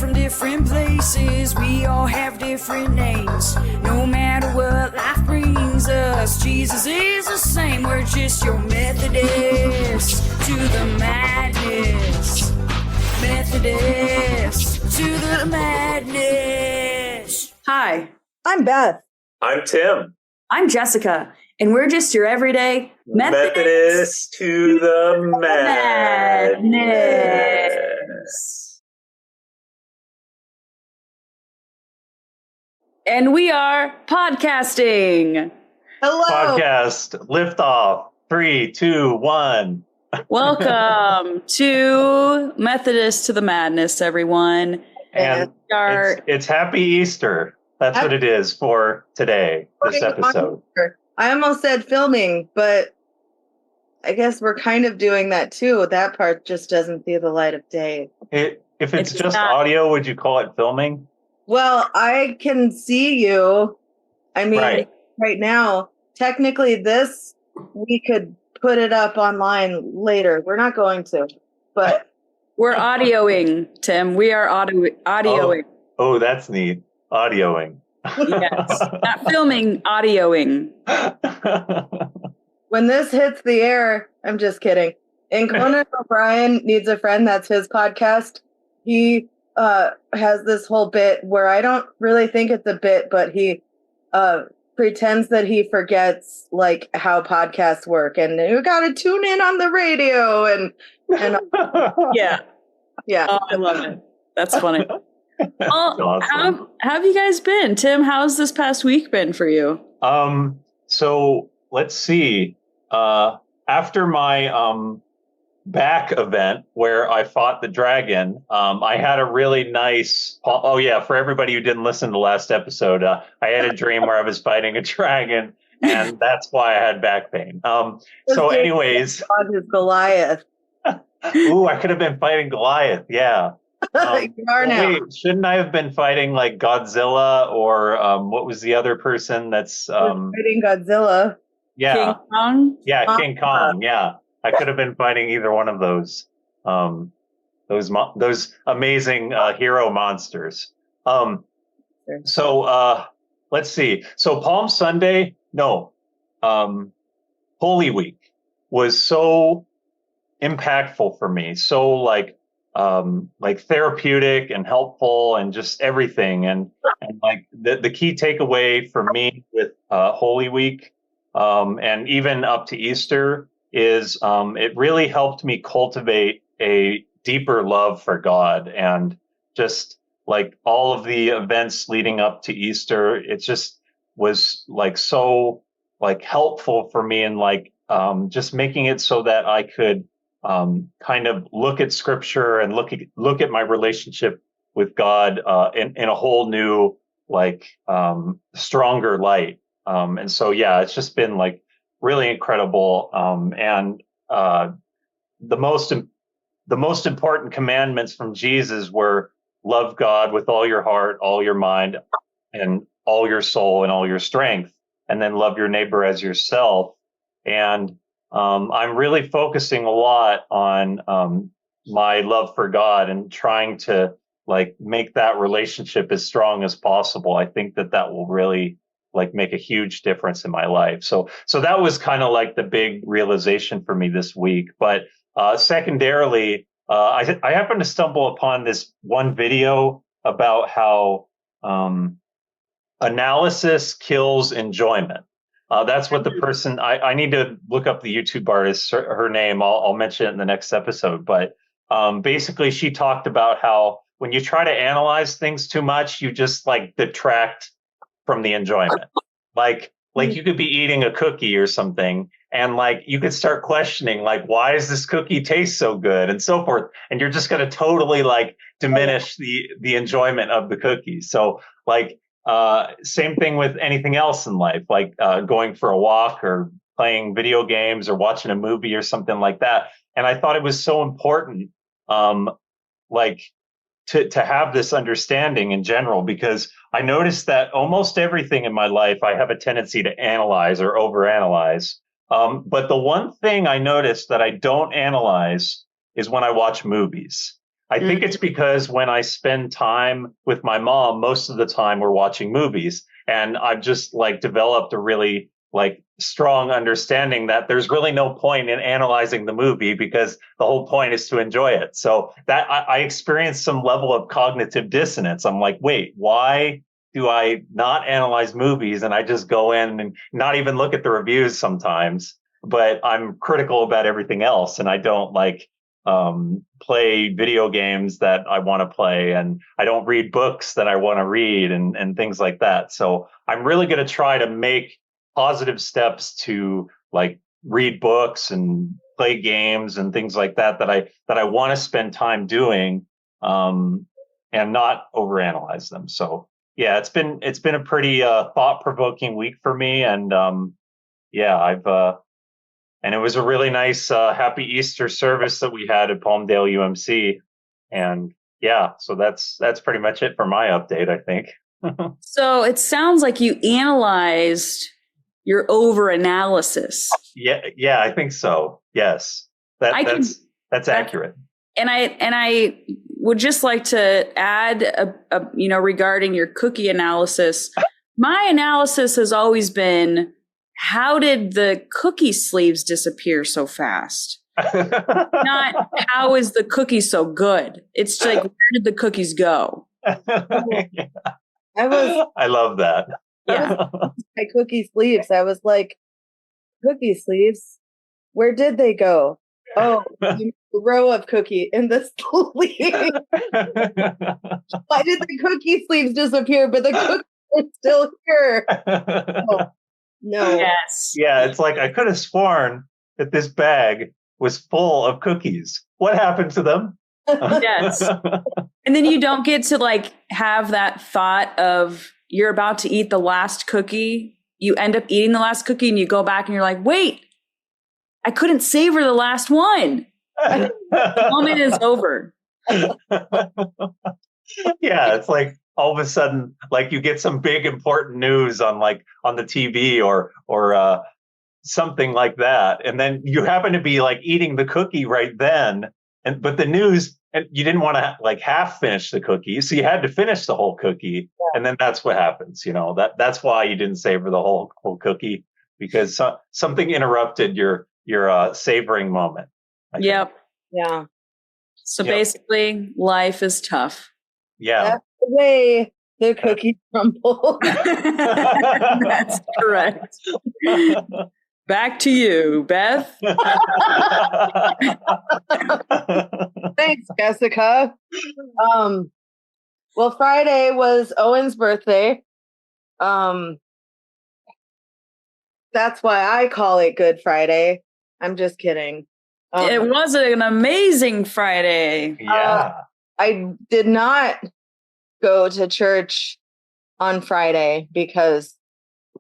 from different places, we all have different names. No matter what life brings us, Jesus is the same. We're just your Methodist to the madness. Methodist to the madness. Hi, I'm Beth. I'm Tim. I'm Jessica, and we're just your everyday Methodist to the madness. And we are podcasting. Hello. Podcast liftoff. 3, 2, 1. Welcome to Methodist to the Madness, everyone. And it's Happy Easter. That's what it is for today, this episode. I almost said filming, but I guess we're kind of doing that too. That part just doesn't see the light of day. If it's just audio, would you call it filming? Well, I can see you. I mean, right now, technically we could put it up online later. We're not going to, but we're audioing, Tim. We are audioing. Oh, that's neat. Audioing. Yes. Not filming, audioing. When this hits the air, I'm just kidding. And Conan O'Brien Needs a Friend, that's his podcast. He has this whole bit where I don't really think it's a bit, but he pretends that he forgets like how podcasts work, and you got to tune in on the radio and yeah. Oh, I love it. That's funny. Awesome. How have you guys been? Tim, how's this past week been for you? So let's see. After my back event where I fought the dragon, I had a really nice. Oh yeah, for everybody who didn't listen to the last episode, I had a dream where I was fighting a dragon, and that's why I had back pain. So, anyways, Goliath. Ooh, I could have been fighting Goliath. Yeah. You are now. Wait, shouldn't I have been fighting like Godzilla or what was the other person that's fighting Godzilla? Yeah. King Kong? Yeah, King Kong. Yeah. I could have been fighting either one of those amazing hero monsters. So let's see. So Palm Sunday, Holy Week was so impactful for me. So like therapeutic and helpful and just everything. And like the key takeaway for me with Holy Week and even up to Easter is it really helped me cultivate a deeper love for God. And just like all of the events leading up to Easter, it just was like so like helpful for me, and like just making it so that I could kind of look at Scripture and look at my relationship with God in a whole new like stronger light. And so yeah, it's just been like really incredible. And the most important commandments from Jesus were love God with all your heart, all your mind, and all your soul and all your strength, and then love your neighbor as yourself. And I'm really focusing a lot on my love for God and trying to like make that relationship as strong as possible. I think that will really like make a huge difference in my life. So that was kind of like the big realization for me this week. But secondarily, I happened to stumble upon this one video about how analysis kills enjoyment. That's what the person, I need to look up the YouTube artist, her name. I'll mention it in the next episode. But basically, she talked about how when you try to analyze things too much, you just like detract from the enjoyment. Like you could be eating a cookie or something, and like you could start questioning, like, why does this cookie taste so good and so forth? And you're just going to totally like diminish the enjoyment of the cookie. So like, same thing with anything else in life, like going for a walk or playing video games or watching a movie or something like that. And I thought it was so important, like to have this understanding in general, because I noticed that almost everything in my life, I have a tendency to analyze or overanalyze. But the one thing I noticed that I don't analyze is when I watch movies. I think it's because when I spend time with my mom, most of the time we're watching movies, and I've just like developed a really like strong understanding that there's really no point in analyzing the movie because the whole point is to enjoy it. So that I experienced some level of cognitive dissonance. I'm like, wait, why do I not analyze movies and I just go in and not even look at the reviews sometimes, but I'm critical about everything else and I don't like play video games that I want to play and I don't read books that I want to read and things like that. So I'm really going to try to make positive steps to like read books and play games and things like that that I want to spend time doing and not overanalyze them. So yeah, it's been a pretty thought-provoking week for me and yeah, and it was a really nice Happy Easter service that we had at Palmdale UMC. And yeah, so that's pretty much it for my update, I think. So it sounds like you analyzed your over-analysis. Yeah, I think so. Yes. That's accurate. And I would just like to add regarding your cookie analysis. My analysis has always been, how did the cookie sleeves disappear so fast? Not how is the cookie so good? It's like, where did the cookies go? I love that. Yeah. My cookie sleeves. I was like, cookie sleeves? Where did they go? Oh, the row of cookie in the sleeve. Why did the cookie sleeves disappear, but the cookies are still here? Oh, no. Yes. Yeah, it's like I could have sworn that this bag was full of cookies. What happened to them? Yes. And then you don't get to like have that thought of you're about to eat the last cookie. You end up eating the last cookie and you go back and you're like, wait, I couldn't savor the last one. The moment is over. Yeah, it's like all of a sudden, like you get some big important news on the TV or something like that, and then you happen to be like eating the cookie right then, but the news, and you didn't want to like half finish the cookie, so you had to finish the whole cookie, and then that's what happens. That's why you didn't savor the whole cookie, because something interrupted your savoring moment. Yep. Yeah. So basically, life is tough. Yeah. That's the way the cookie crumble. That's correct. Back to you, Beth. Thanks, Jessica. Well, Friday was Owen's birthday. That's why I call it Good Friday. I'm just kidding. It was an amazing Friday. Yeah. I did not go to church on Friday because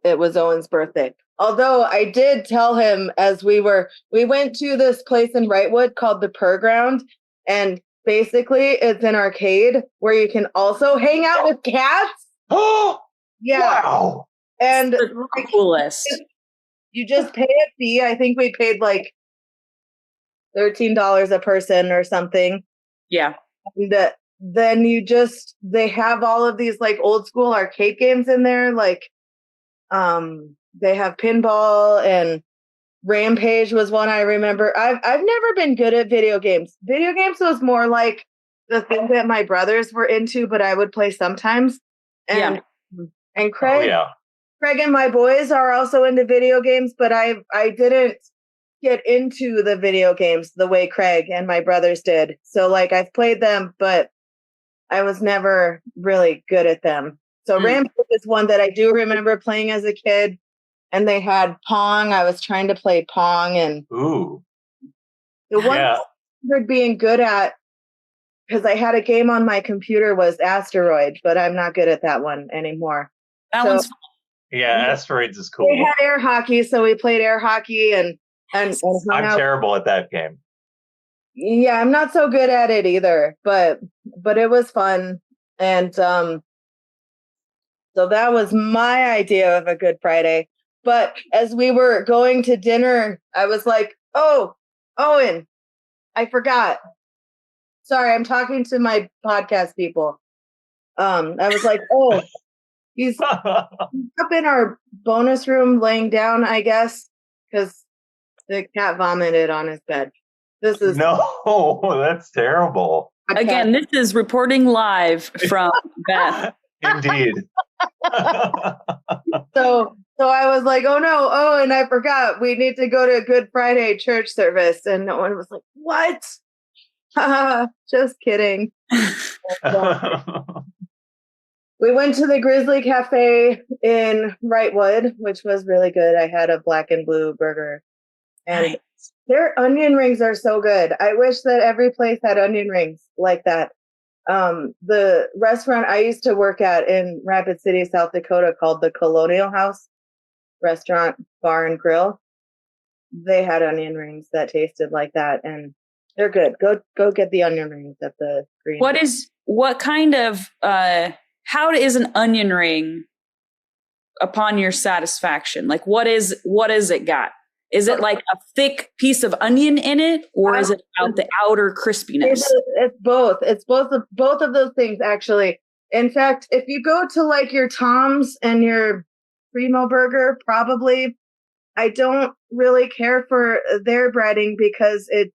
it was Owen's birthday. Although I did tell him as we went to this place in Wrightwood called the Purr Ground, and basically it's an arcade where you can also hang out with cats. Oh, yeah. Wow. And the coolest. You just pay a fee. I think we paid like $13 a person or something. Yeah. And then they have all of these like old school arcade games in there. Like, they have pinball, and Rampage was one I remember. I've never been good at video games. Video games was more like the thing that my brothers were into, but I would play sometimes. And Craig, Craig and my boys are also into video games, but I didn't get into the video games the way Craig and my brothers did. So like I've played them, but I was never really good at them. So Rampage is one that I do remember playing as a kid. And they had Pong. I was trying to play Pong, and Ooh. the one I remembered being good at, because I had a game on my computer, was Asteroid, but I'm not good at that one anymore. That one's fun. Yeah, Asteroids is cool. We had air hockey, so we played air hockey and I'm terrible at that game. Yeah, I'm not so good at it either, but it was fun. And so that was my idea of a Good Friday. But as we were going to dinner, I was like, oh, Owen, I forgot. Sorry, I'm talking to my podcast people. I was like, oh, he's up in our bonus room laying down, I guess, because the cat vomited on his bed. This is No, that's terrible. Again, this is reporting live from Beth. Indeed. So I was like, oh no, oh, and I forgot we need to go to Good Friday church service. And no one was like, what? Just kidding. We went to the Grizzly Cafe in Wrightwood, which was really good. I had a black and blue burger. And their onion rings are so good. I wish that every place had onion rings like that. The restaurant I used to work at in Rapid City, South Dakota, called the Colonial House Restaurant, Bar and Grill. They had onion rings that tasted like that, and they're good. Go get the onion rings at the Green. How is an onion ring upon your satisfaction? Like, what is it got? Is it like a thick piece of onion in it, or is it about the outer crispiness? It's both. It's both of those things, actually. In fact, if you go to like your Tom's and your Primo Burger, probably, I don't really care for their breading because it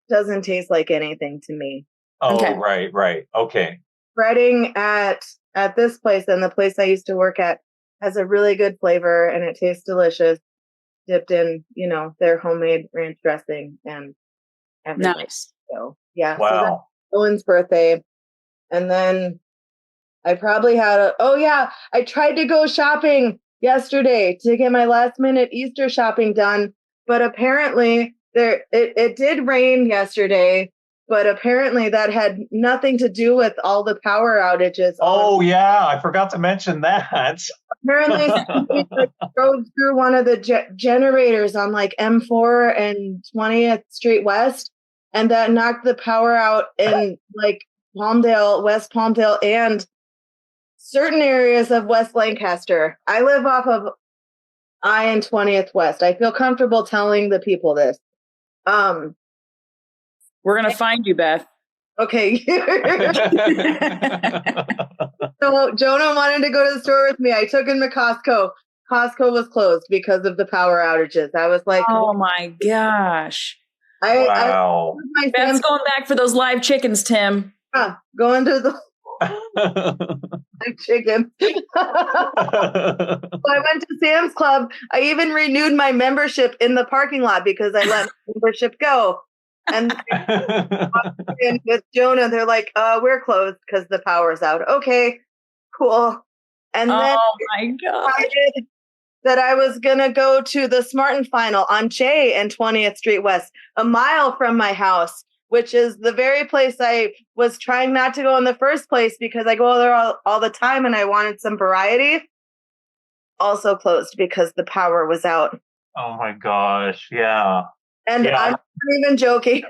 doesn't taste like anything to me. Oh, Okay. right. Okay. Breading at this place and the place I used to work at has a really good flavor and it tastes delicious, dipped in, their homemade ranch dressing and everything. Nice. So, yeah. So Wow. that's Owen's birthday. And then I probably had I tried to go shopping yesterday to get my last minute Easter shopping done, but apparently it did rain yesterday. But apparently that had nothing to do with all the power outages. Oh, yeah. I forgot to mention that. Apparently somebody drove through one of the generators on like M4 and 20th Street West, and that knocked the power out in like Palmdale, West Palmdale, and certain areas of West Lancaster. I live off of I and 20th West. I feel comfortable telling the people this. We're going to find you, Beth. Okay. So Jonah wanted to go to the store with me. I took him to Costco. Costco was closed because of the power outages. I was like, Oh my gosh. Wow. my Beth's going back for those live chickens, Tim. going to the chicken. So I went to Sam's Club. I even renewed my membership in the parking lot because I let my membership go. And with Jonah, they're like, we're closed because the power's out. Okay, cool. And then Oh my God. decided that I was going to go to the Smartin Final on J and 20th Street West, a mile from my house, which is the very place I was trying not to go in the first place because I go there all the time and I wanted some variety. Also closed because the power was out. Oh, my gosh. Yeah. And Yeah. I'm not even joking.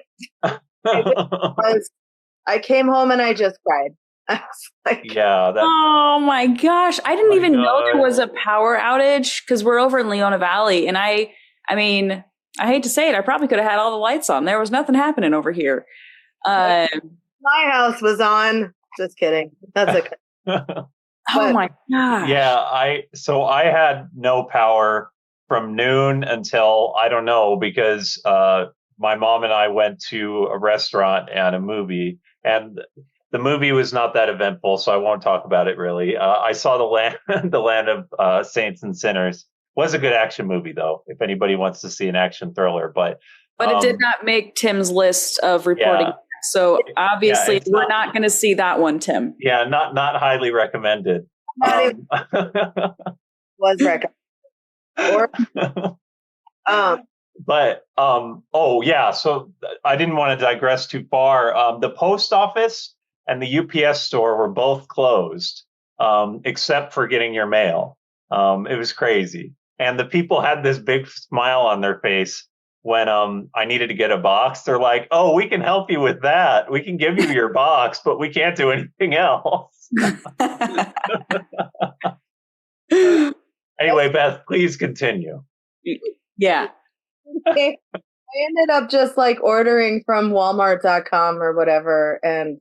I came home and I just cried. I was like, Yeah. Oh my gosh. I didn't My even know there God. was a power outage because we're over in Leona Valley. And I mean, I hate to say it, I probably could have had all the lights on. There was nothing happening over here. my house was on. Just kidding. That's okay. Oh my gosh. Yeah, I had no power from noon until I don't know, because my mom and I went to a restaurant and a movie, and the movie was not that eventful, so I won't talk about it really. I saw the land of Saints and Sinners. Was a good action movie though, if anybody wants to see an action thriller, but it did not make Tim's list of reporting. Yeah. So obviously it's we're not going to see that one, Tim. yeah, not highly recommended. Not even was recommended. Or, But oh yeah, so I didn't want to digress too far. The post office and the UPS store were both closed, except for getting your mail. It was crazy, and the people had this big smile on their face when I needed to get a box. They're like, "Oh, we can help you with that. We can give you your box, but we can't do anything else." Anyway, Beth, please continue. Yeah. okay. I ended up just like ordering from Walmart.com or whatever, and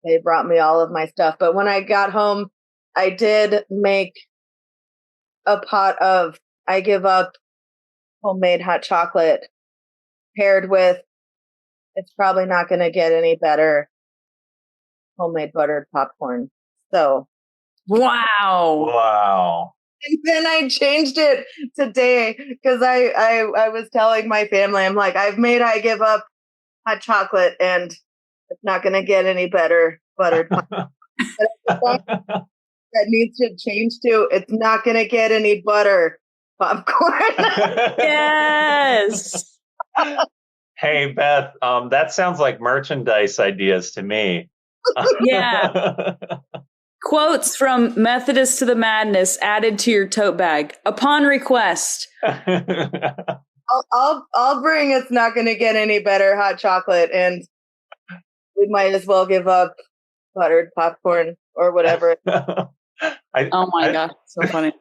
they brought me all of my stuff. But when I got home, I did make a pot of I Give Up homemade hot chocolate paired with, it's probably not going to get any better, homemade buttered popcorn. So, Wow. Wow. and then I changed it today because I was telling my family, I'm like, I've made I Give Up hot chocolate and it's not going to get any better buttered popcorn. That needs to change to, it's not going to get any butter popcorn. Yes. Hey, Beth, that sounds like merchandise ideas to me. Yeah. Quotes from Methodist to the Madness added to your tote bag upon request. I'll bring it's not going to get any better hot chocolate, and we might as well give up buttered popcorn or whatever. Oh my gosh, so funny.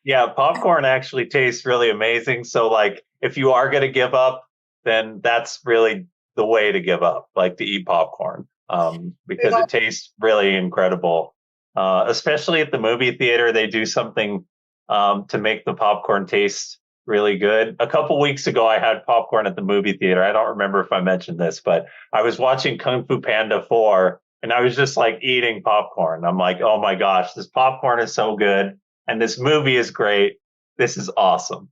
Yeah, popcorn actually tastes really amazing. So, like, if you are going to give up, then that's really the way to give up, like to eat popcorn, because it tastes really incredible. Especially at the movie theater, they do something to make the popcorn taste really good. A couple weeks ago, I had popcorn at the movie theater. I don't remember if I mentioned this, but I was watching Kung Fu Panda 4, and I was just like eating popcorn. I'm like, oh my gosh, this popcorn is so good. And this movie is great. This is awesome.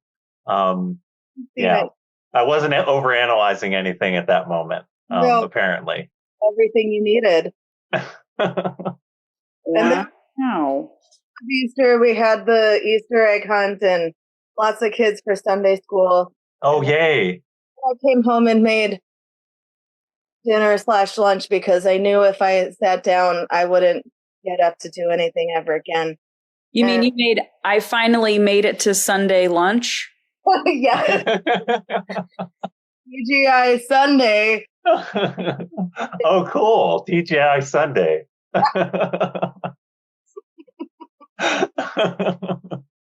Yeah, I wasn't overanalyzing anything at that moment, No. apparently. Everything you needed. And then Wow. Easter, we had the Easter egg hunt and lots of kids for Sunday school. Oh, yay. I came home and made dinner/lunch because I knew if I sat down, I wouldn't get up to do anything ever again. You mean I finally made it to Sunday lunch? Yeah. TGI Sunday. Oh, cool. TGI Sunday.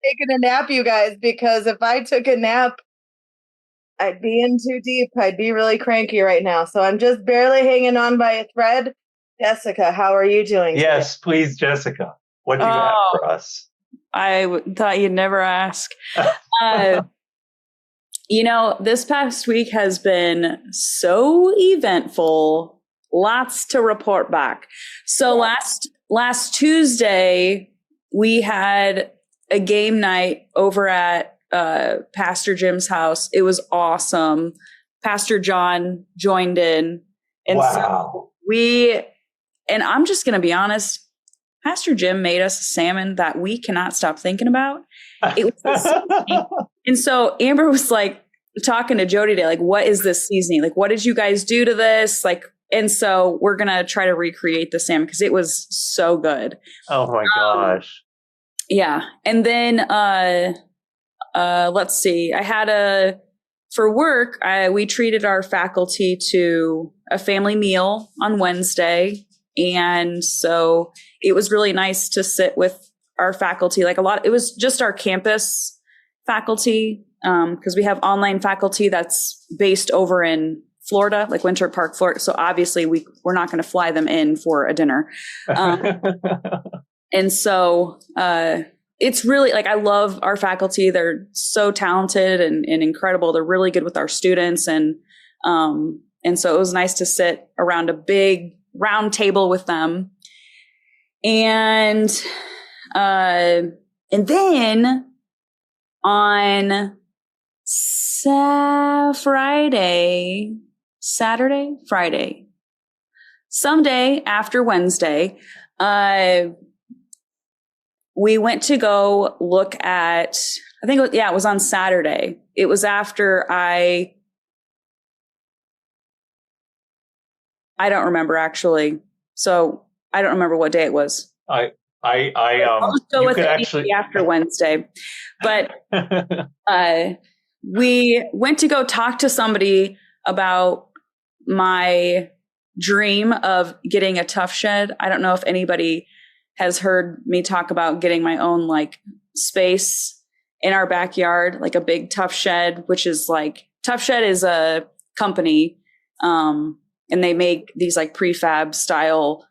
Taking a nap, you guys, because if I took a nap, I'd be in too deep. I'd be really cranky right now. So I'm just barely hanging on by a thread. Jessica, how are you doing? Yes, please, Jessica. What do you have for us? I thought you'd never ask. This past week has been so eventful. Lots to report back. So last Tuesday, we had a game night over at Pastor Jim's house. It was awesome. Pastor John joined in. And wow. And I'm just going to be honest, Pastor Jim made us a salmon that we cannot stop thinking about. It was the seasoning. And so Amber was like talking to Jody today, like, what is this seasoning? Like, what did you guys do to this? Like, and so we're going to try to recreate the salmon because it was so good. Oh my gosh. Yeah. And then, let's see, for work, we treated our faculty to a family meal on Wednesday. And so it was really nice to sit with our faculty, it was just our campus faculty, because we have online faculty that's based over in Florida, like Winter Park, Florida. So obviously we're not going to fly them in for a dinner. And so it's really I love our faculty. They're so talented and incredible. They're really good with our students. And so it was nice to sit around a big round table with them. And then on Friday, someday after Wednesday, we went to go look at, it was on Saturday. It was after I don't remember actually. So I don't remember what day it was. I'll go with it after Wednesday, but we went to go talk to somebody about my dream of getting a Tough Shed. I don't know if anybody has heard me talk about getting my own space. in our backyard, like a big Tough Shed, which is like Tough Shed is a company, and they make these like prefab style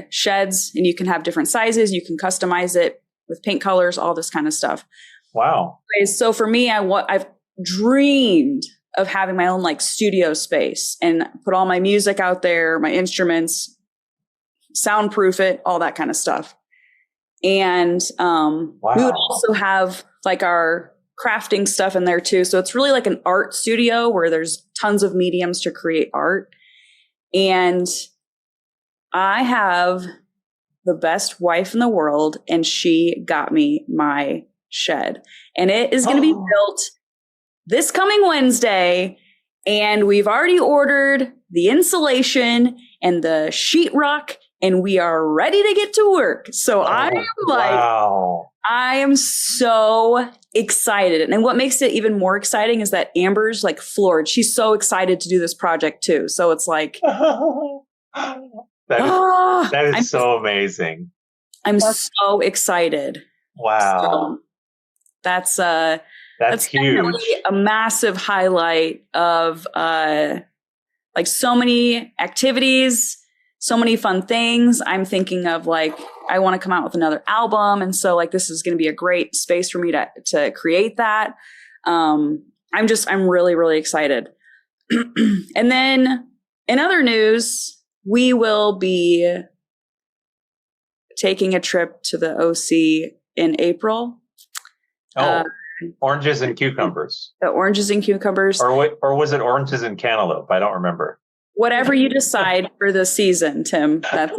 sheds, and you can have different sizes. You can customize it with paint colors, all this kind of stuff. Wow. So for me, I've dreamed of having my own like studio space and put all my music out there, my instruments, soundproof it, all that kind of stuff. And we would also have like our crafting stuff in there too. So it's really like an art studio where there's tons of mediums to create art. And I have the best wife in the world, and she got me my shed. And it is going to be built this coming Wednesday. And we've already ordered the insulation and the sheetrock, and we are ready to get to work. So I am like, wow. I am so excited. And what makes it even more exciting is that Amber's like floored. She's so excited to do this project too. So it's like, that is so amazing. I'm so excited. Wow. So that's huge. definitely a massive highlight of like so many activities, so many fun things. I'm thinking of like, I want to come out with another album. And so like, this is going to be a great space for me to create that. I'm really, really excited. And then in other news, we will be taking a trip to the OC in April. Oranges and cucumbers. The oranges and cucumbers. Or was it oranges and cantaloupe? I don't remember. Whatever you decide for the season, Tim. That's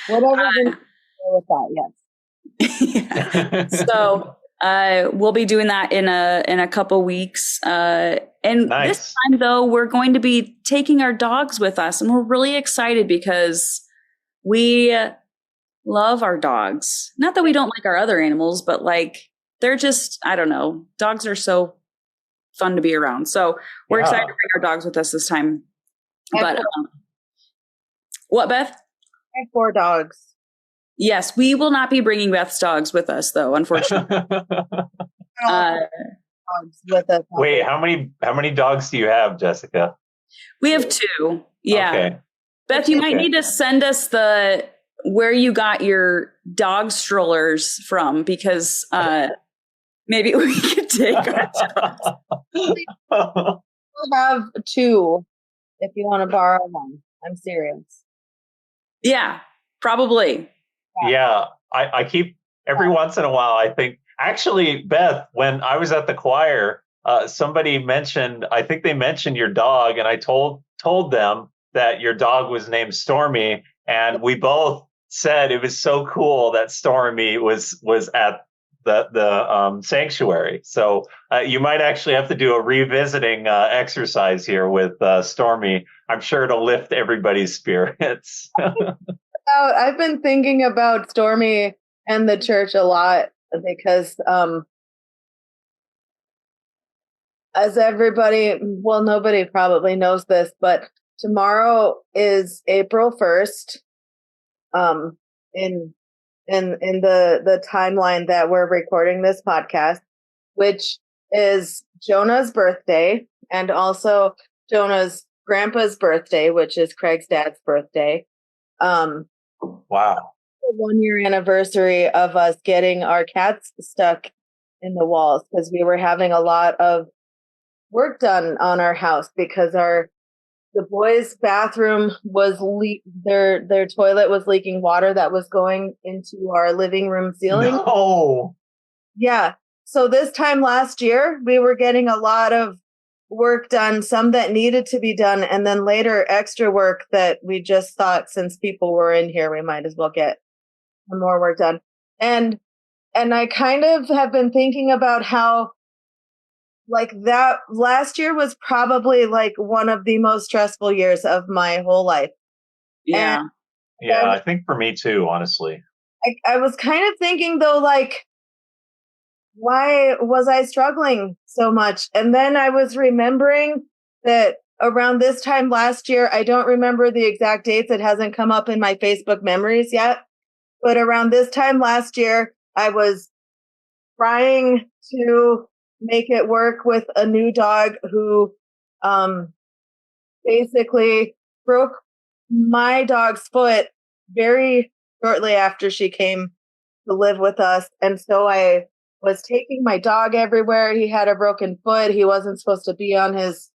Whatever you go with that, yes. yeah. So we'll be doing that in a couple weeks. And nice. This time, though, we're going to be taking our dogs with us, and we're really excited because we love our dogs. Not that we don't like our other animals, but like they're just, I don't know. Dogs are so fun to be around. So we're excited to bring our dogs with us this time. But what, Beth? I have 4 dogs. Yes, we will not be bringing Beth's dogs with us, though, unfortunately. Dogs with us. Wait, how many dogs do you have, Jessica? We have 2. Yeah. Okay. Beth, you might need to send us where you got your dog strollers from, because maybe we could take our dogs. I have 2 if you want to borrow them. I'm serious. Yeah, probably. Yeah, I keep every once in a while. I think actually, Beth, when I was at the choir, somebody mentioned. I think they mentioned your dog, and I told them that your dog was named Stormy, and we both said it was so cool that Stormy was at the sanctuary. So you might actually have to do a revisiting exercise here with Stormy. I'm sure it'll lift everybody's spirits. I've been thinking about Stormy and the church a lot because as everybody, well, nobody probably knows this, but tomorrow is April 1st. In the timeline that we're recording this podcast, which is Jonah's birthday and also Jonah's grandpa's birthday, which is Craig's dad's birthday. Wow. The 1-year anniversary of us getting our cats stuck in the walls because we were having a lot of work done on our house because the boys' bathroom was their toilet was leaking water that was going into our living room ceiling. No. Yeah. So this time last year, we were getting a lot of work done, some that needed to be done, and then later extra work that we just thought since people were in here, we might as well get some more work done. And I kind of have been thinking about how like that last year was probably like one of the most stressful years of my whole life. Yeah. Yeah, I think for me too, honestly. I was kind of thinking though, like, why was I struggling so much? And then I was remembering that around this time last year, I don't remember the exact dates. It hasn't come up in my Facebook memories yet. But around this time last year, I was trying to make it work with a new dog who basically broke my dog's foot very shortly after she came to live with us. And so I was taking my dog everywhere. He had a broken foot. He wasn't supposed to be on his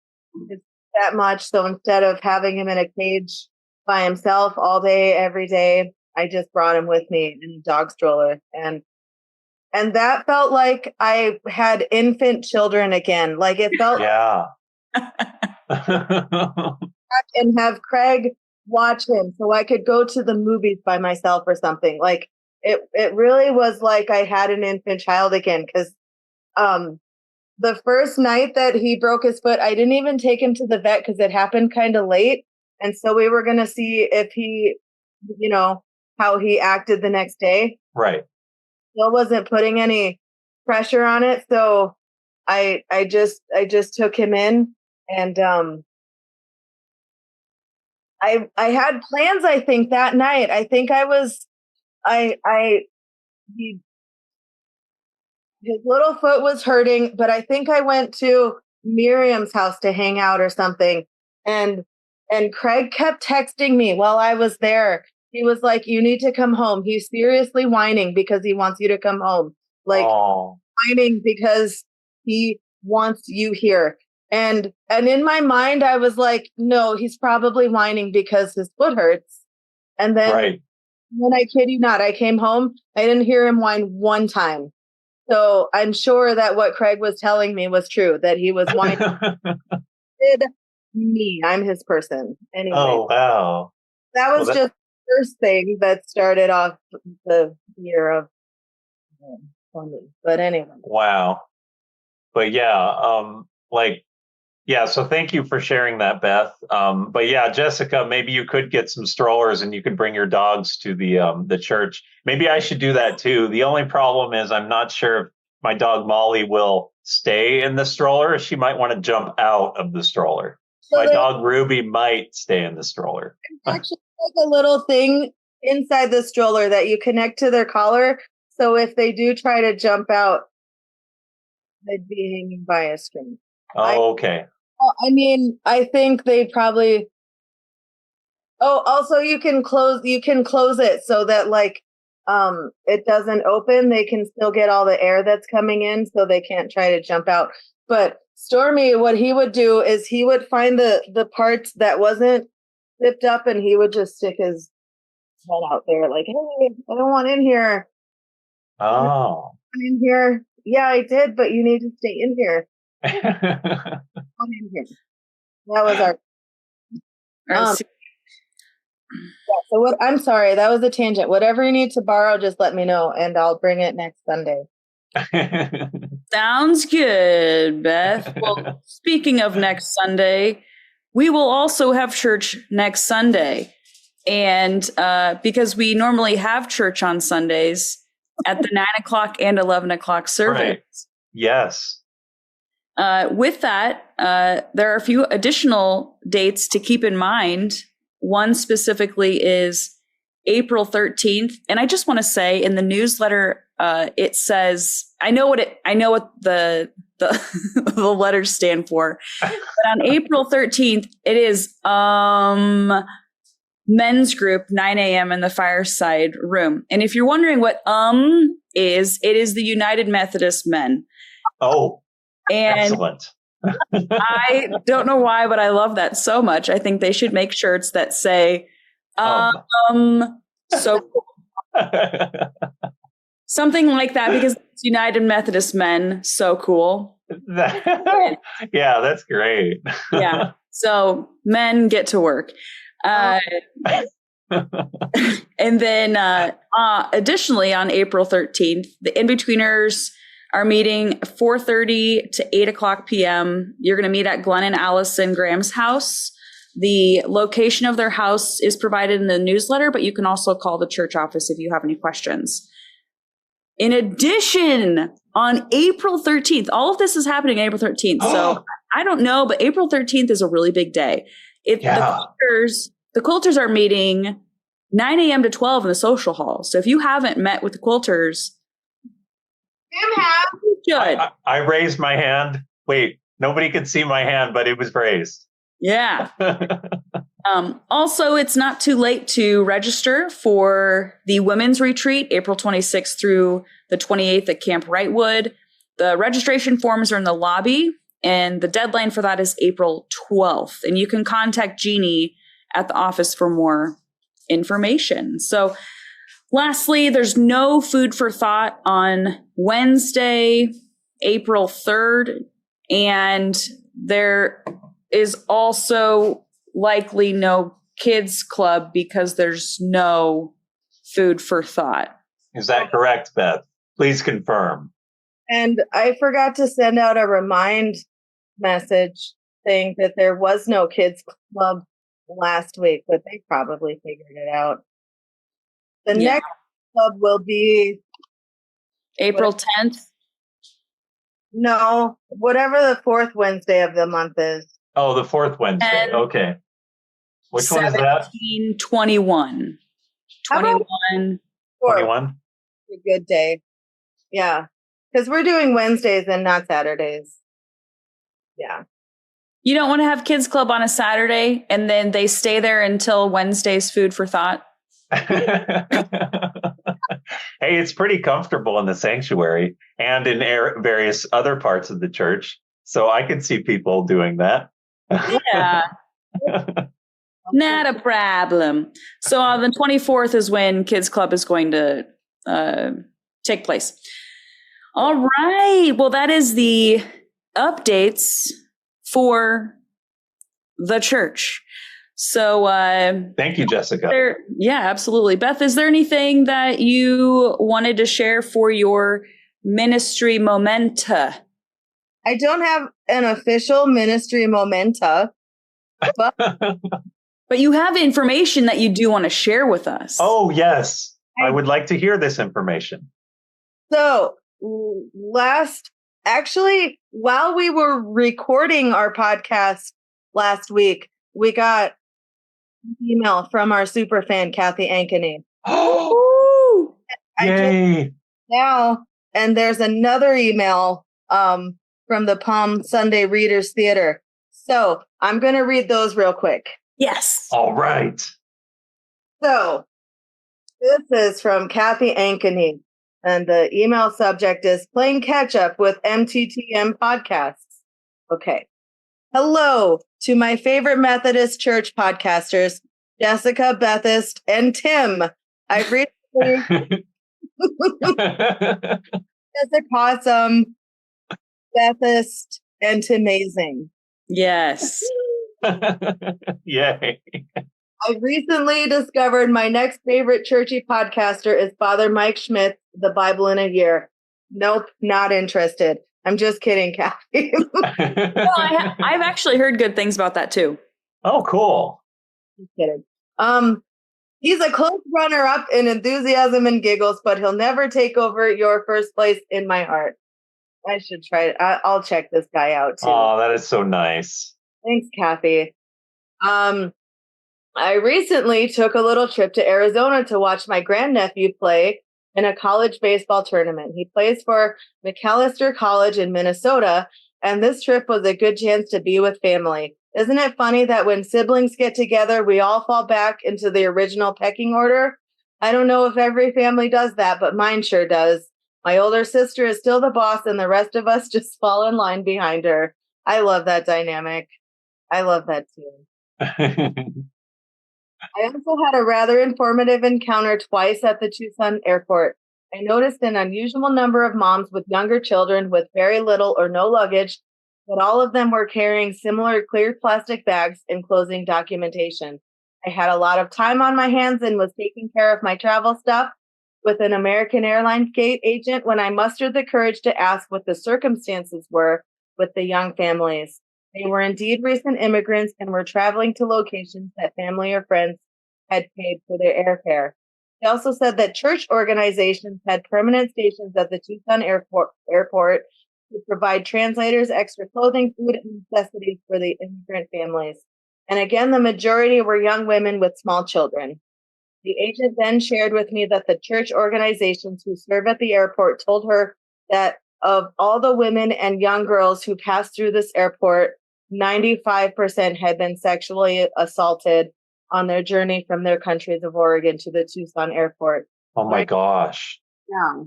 that much. So instead of having him in a cage by himself all day, every day, I just brought him with me in a dog stroller. And that felt like I had infant children again. Like it felt Yeah. and have Craig watch him so I could go to the movies by myself or something. Like it really was like I had an infant child again. Cause, the first night that he broke his foot, I didn't even take him to the vet because it happened kind of late. And so we were going to see if he, how he acted the next day. Right. Still wasn't putting any pressure on it. So I just took him in and, I had plans, I think, that night. I think his little foot was hurting, but I think I went to Miriam's house to hang out or something. And Craig kept texting me while I was there. He was like, you need to come home. He's seriously whining because he wants you to come home. Like whining because he wants you here. And in my mind, I was like, no, he's probably whining because his foot hurts. And then when I kid you not, I came home. I didn't hear him whine one time. So I'm sure that what Craig was telling me was true, that he was whining. Me, I'm his person. Anyway. Oh, wow. That was just the first thing that started off the year of funny. But anyway. Wow. But yeah, so thank you for sharing that, Beth. But yeah, Jessica, maybe you could get some strollers and you could bring your dogs to the church. Maybe I should do that too. The only problem is I'm not sure if my dog Molly will stay in the stroller. She might want to jump out of the stroller. So my dog Ruby might stay in the stroller. Actually, like a little thing inside the stroller that you connect to their collar. So if they do try to jump out, they'd be hanging by a string. Oh, okay. I mean, I think they probably. Oh, also you can close it so that like it doesn't open. They can still get all the air that's coming in, so they can't try to jump out. But Stormy, what he would do is he would find the parts that wasn't zipped up, and he would just stick his head out there, like, "Hey, I don't want in here." Oh, I'm in here. Yeah, I did, but you need to stay in here. I'm in here. That was our. Yeah, so what? I'm sorry, that was a tangent. Whatever you need to borrow, just let me know, and I'll bring it next Sunday. Sounds good, Beth. Well, speaking of next Sunday, we will also have church next Sunday, and because we normally have church on Sundays at the 9:00 and 11:00 service. Right. Yes. With that, there are a few additional dates to keep in mind. One specifically is April 13th. And I just want to say in the newsletter, it says, I know what the the letters stand for, but on April 13th, it is, men's group, 9 a.m. in the Fireside Room. And if you're wondering what, is, it is the United Methodist Men. Oh, and excellent. I don't know why, but I love that so much. I think they should make shirts that say, so cool. Something like that, because it's United Methodist Men, so cool. Yeah, that's great. Yeah. So men get to work. And then additionally, on April 13th, the In-Betweeners are meeting 4:30 to 8:00 p.m. You're going to meet at Glenn and Allison Graham's house. The location of their house is provided in the newsletter, but you can also call the church office if you have any questions. In addition, on April 13th, all of this is happening on April 13th. So I don't know, but April 13th is a really big day. The Quilters are meeting 9 a.m. to 12 in the social hall. So if you haven't met with the Quilters, Tim has. Good. I raised my hand. Wait, nobody can see my hand, but it was raised. Yeah. Also, it's not too late to register for the women's retreat, April 26th through the 28th at Camp Wrightwood. The registration forms are in the lobby, and the deadline for that is April 12th. And you can contact Jeannie at the office for more information. So lastly, there's no food for thought on Wednesday, April 3rd, and there is also likely no kids club because there's no food for thought. Is that correct, Beth? Please confirm. And I forgot to send out a remind message saying that there was no kids club last week, but they probably figured it out. The Yeah. next club will be April 10th. no, whatever the fourth Wednesday of the month is. Oh, the fourth Wednesday. And Okay. Which one is that? 21. How about 21. 21? a good day. Yeah. Because we're doing Wednesdays and not Saturdays. Yeah. You don't want to have kids club on a Saturday and then they stay there until Wednesday's food for thought. Hey, it's pretty comfortable in the sanctuary and in various other parts of the church. So I could see people doing that. Yeah. Not a problem. So on the 24th is when Kids Club is going to take place. All right. Well, that is the updates for the church. So Thank you, Jessica. yeah, absolutely. Beth, is there anything that you wanted to share for your ministry momenta? I don't have an official ministry momenta, but But you have information that you do want to share with us. Oh, yes. I would like to hear this information. so while we were recording our podcast last week, we got an email from our super fan, Kathy Ankeny. Oh, I just yay. now, and there's another email from the Palm Sunday Readers Theater. So I'm going to read those real quick. Yes. All right. So this is from Kathy Ankeny, and the email subject is Playing Catch Up with MTTM Podcasts. Okay. Hello to my favorite Methodist Church podcasters, Jessica, Bethist, and Tim. I've recently Jessica Awesome, Bethist, and Timazing. Yes. Yay. I recently discovered my next favorite churchy podcaster is Father Mike Schmidt, The Bible in a Year. Nope, not interested. I'm just kidding, Kathy. Well, I've actually heard good things about that too. Oh, cool. Just kidding. He's a close runner-up in enthusiasm and giggles, but he'll never take over your first place in my heart. I should try it. I'll check this guy out too. Oh, that is so nice. Thanks, Kathy. I recently took a little trip to Arizona to watch my grandnephew play in a college baseball tournament. He plays for McAllister College in Minnesota, and this trip was a good chance to be with family. Isn't it funny that when siblings get together, we all fall back into the original pecking order? I don't know if every family does that, but mine sure does. My older sister is still the boss, and the rest of us just fall in line behind her. I love that dynamic. I love that too. I also had a rather informative encounter twice at the Tucson airport. I noticed an unusual number of moms with younger children with very little or no luggage, but all of them were carrying similar clear plastic bags enclosing documentation. I had a lot of time on my hands and was taking care of my travel stuff with an American Airlines gate agent when I mustered the courage to ask what the circumstances were with the young families. They were indeed recent immigrants and were traveling to locations that family or friends had paid for their airfare. They also said that church organizations had permanent stations at the Tucson airport to provide translators, extra clothing, food, and necessities for the immigrant families. And again, the majority were young women with small children. The agent then shared with me that the church organizations who serve at the airport told her that of all the women and young girls who passed through this airport, 95% had been sexually assaulted on their journey from their countries of origin to the Tucson airport. Oh my gosh. Yeah.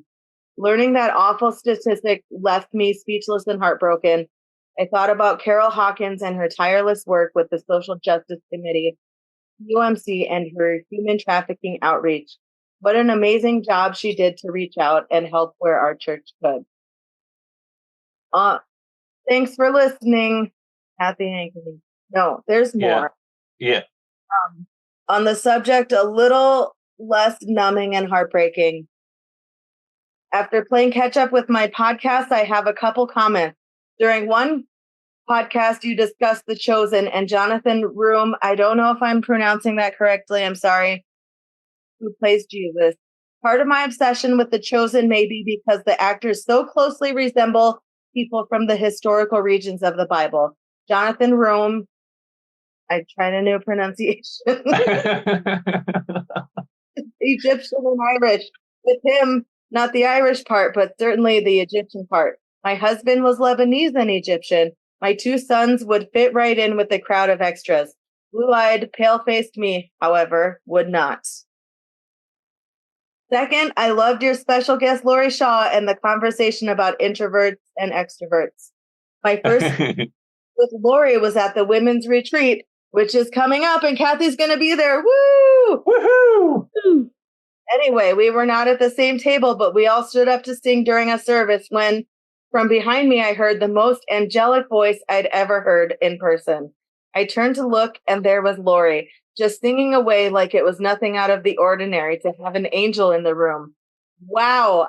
Learning that awful statistic left me speechless and heartbroken. I thought about Carol Hawkins and her tireless work with the Social Justice Committee, UMC, and her human trafficking outreach. What an amazing job she did to reach out and help where our church could. Thanks for listening, Kathy Hankney. No, there's more. Yeah. On the subject, a little less numbing and heartbreaking. After playing catch up with my podcast, I have a couple comments. During one podcast, you discussed The Chosen and Jonathan Room. I don't know if I'm pronouncing that correctly. I'm sorry. Who plays Jesus. Part of my obsession with The Chosen may be because the actors so closely resemble people from the historical regions of the Bible. Jonathan Room. I tried a new pronunciation. Egyptian and Irish. With him, not the Irish part, but certainly the Egyptian part. My husband was Lebanese and Egyptian. My two sons would fit right in with the crowd of extras. Blue-eyed, pale-faced me, however, would not. Second, I loved your special guest, Lori Shaw, and the conversation about introverts and extroverts. My first with Lori was at the women's retreat, which is coming up, and Kathy's going to be there. Woo! Woohoo! Anyway, we were not at the same table, but we all stood up to sing during a service when, from behind me, I heard the most angelic voice I'd ever heard in person. I turned to look, and there was Lori, just singing away like it was nothing out of the ordinary to have an angel in the room. Wow.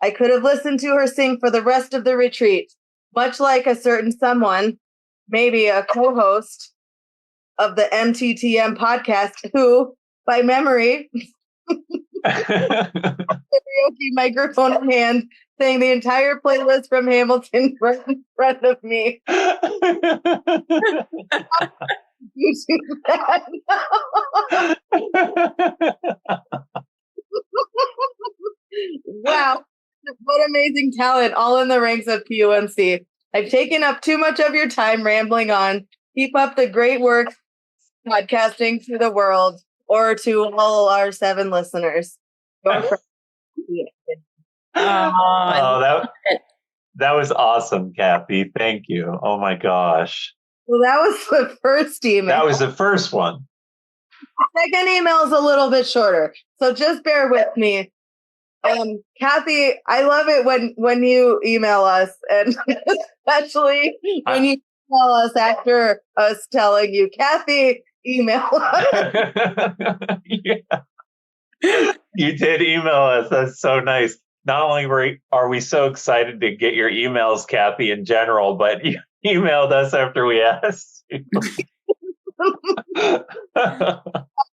I could have listened to her sing for the rest of the retreat, much like a certain someone, maybe a co-host of the MTTM podcast, who, by memory, karaoke microphone in hand, sang the entire playlist from Hamilton right in front of me. You do that. Wow. What amazing talent, all in the ranks of PUMC. I've taken up too much of your time rambling on. Keep up the great work podcasting to the world, or to all our 7 listeners. That was awesome, Kathy. Thank you. Oh my gosh. Well, that was the first email. That was the first one. The second email is a little bit shorter, so just bear with me. Kathy, I love it when you email us, and especially when you email us after us telling you, Kathy, email us. Yeah. You did email us. That's so nice. Not only are we so excited to get your emails, Kathy, in general, but you emailed us after we asked you.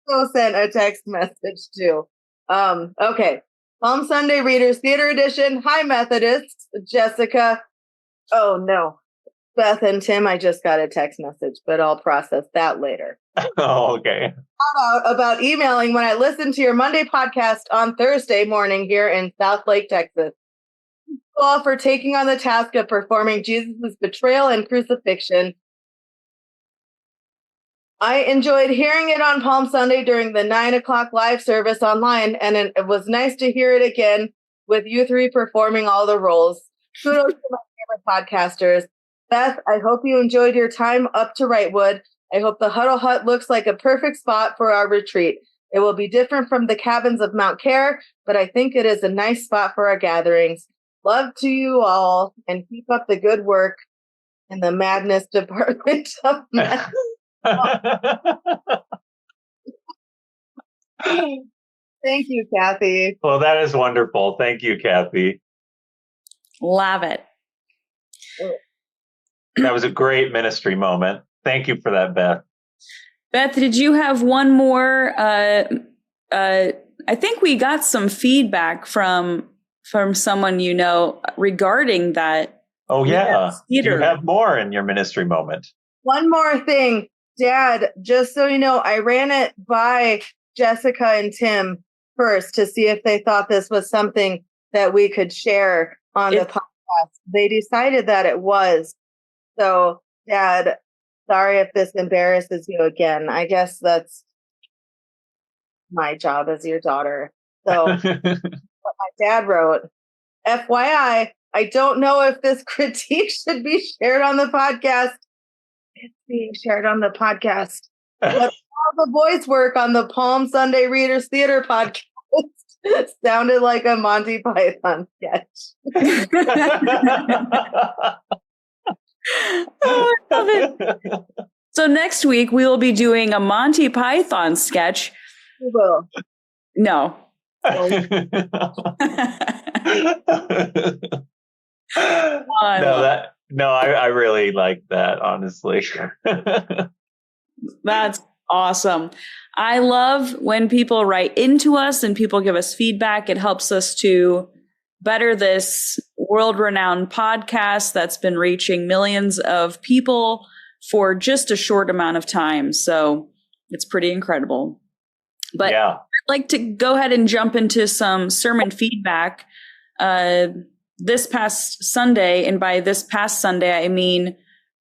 Also sent a text message too. Okay. Palm Sunday Readers Theater Edition. Hi, Methodists. Jessica. Oh, no. Beth and Tim, I just got a text message, but I'll process that later. Oh, okay. About emailing when I listened to your Monday podcast on Thursday morning here in South Lake, Texas. Thank you all for taking on the task of performing Jesus' betrayal and crucifixion. I enjoyed hearing it on Palm Sunday during the 9 o'clock live service online, and it was nice to hear it again with you 3 performing all the roles. Kudos to my favorite podcasters. Beth, I hope you enjoyed your time up to Wrightwood. I hope the Huddle Hut looks like a perfect spot for our retreat. It will be different from the cabins of Mount Care, but I think it is a nice spot for our gatherings. Love to you all, and keep up the good work in the madness department of madness. Thank you, Kathy. Well, that is wonderful. Thank you, Kathy. Love it. That was a great ministry moment. Thank you for that, Beth. Beth, did you have one more? I think we got some feedback from someone you know regarding that. Oh, yeah. Theater. You have more in your ministry moment. One more thing, Dad, just so you know, I ran it by Jessica and Tim first to see if they thought this was something that we could share on the podcast. They decided that it was. So, Dad, sorry if this embarrasses you again. I guess that's my job as your daughter. So, what my dad wrote, FYI, I don't know if this critique should be shared on the podcast. It's being shared on the podcast. But all the voice work on the Palm Sunday Readers Theater podcast sounded like a Monty Python sketch. Oh, I love it. So next week we will be doing a Monty Python sketch. We will. No. I really like that, honestly. That's awesome. I love when people write into us and people give us feedback. It helps us to better this world-renowned podcast that's been reaching millions of people for just a short amount of time. So it's pretty incredible. But yeah. I'd like to go ahead and jump into some sermon feedback. This past Sunday, and by this past Sunday, I mean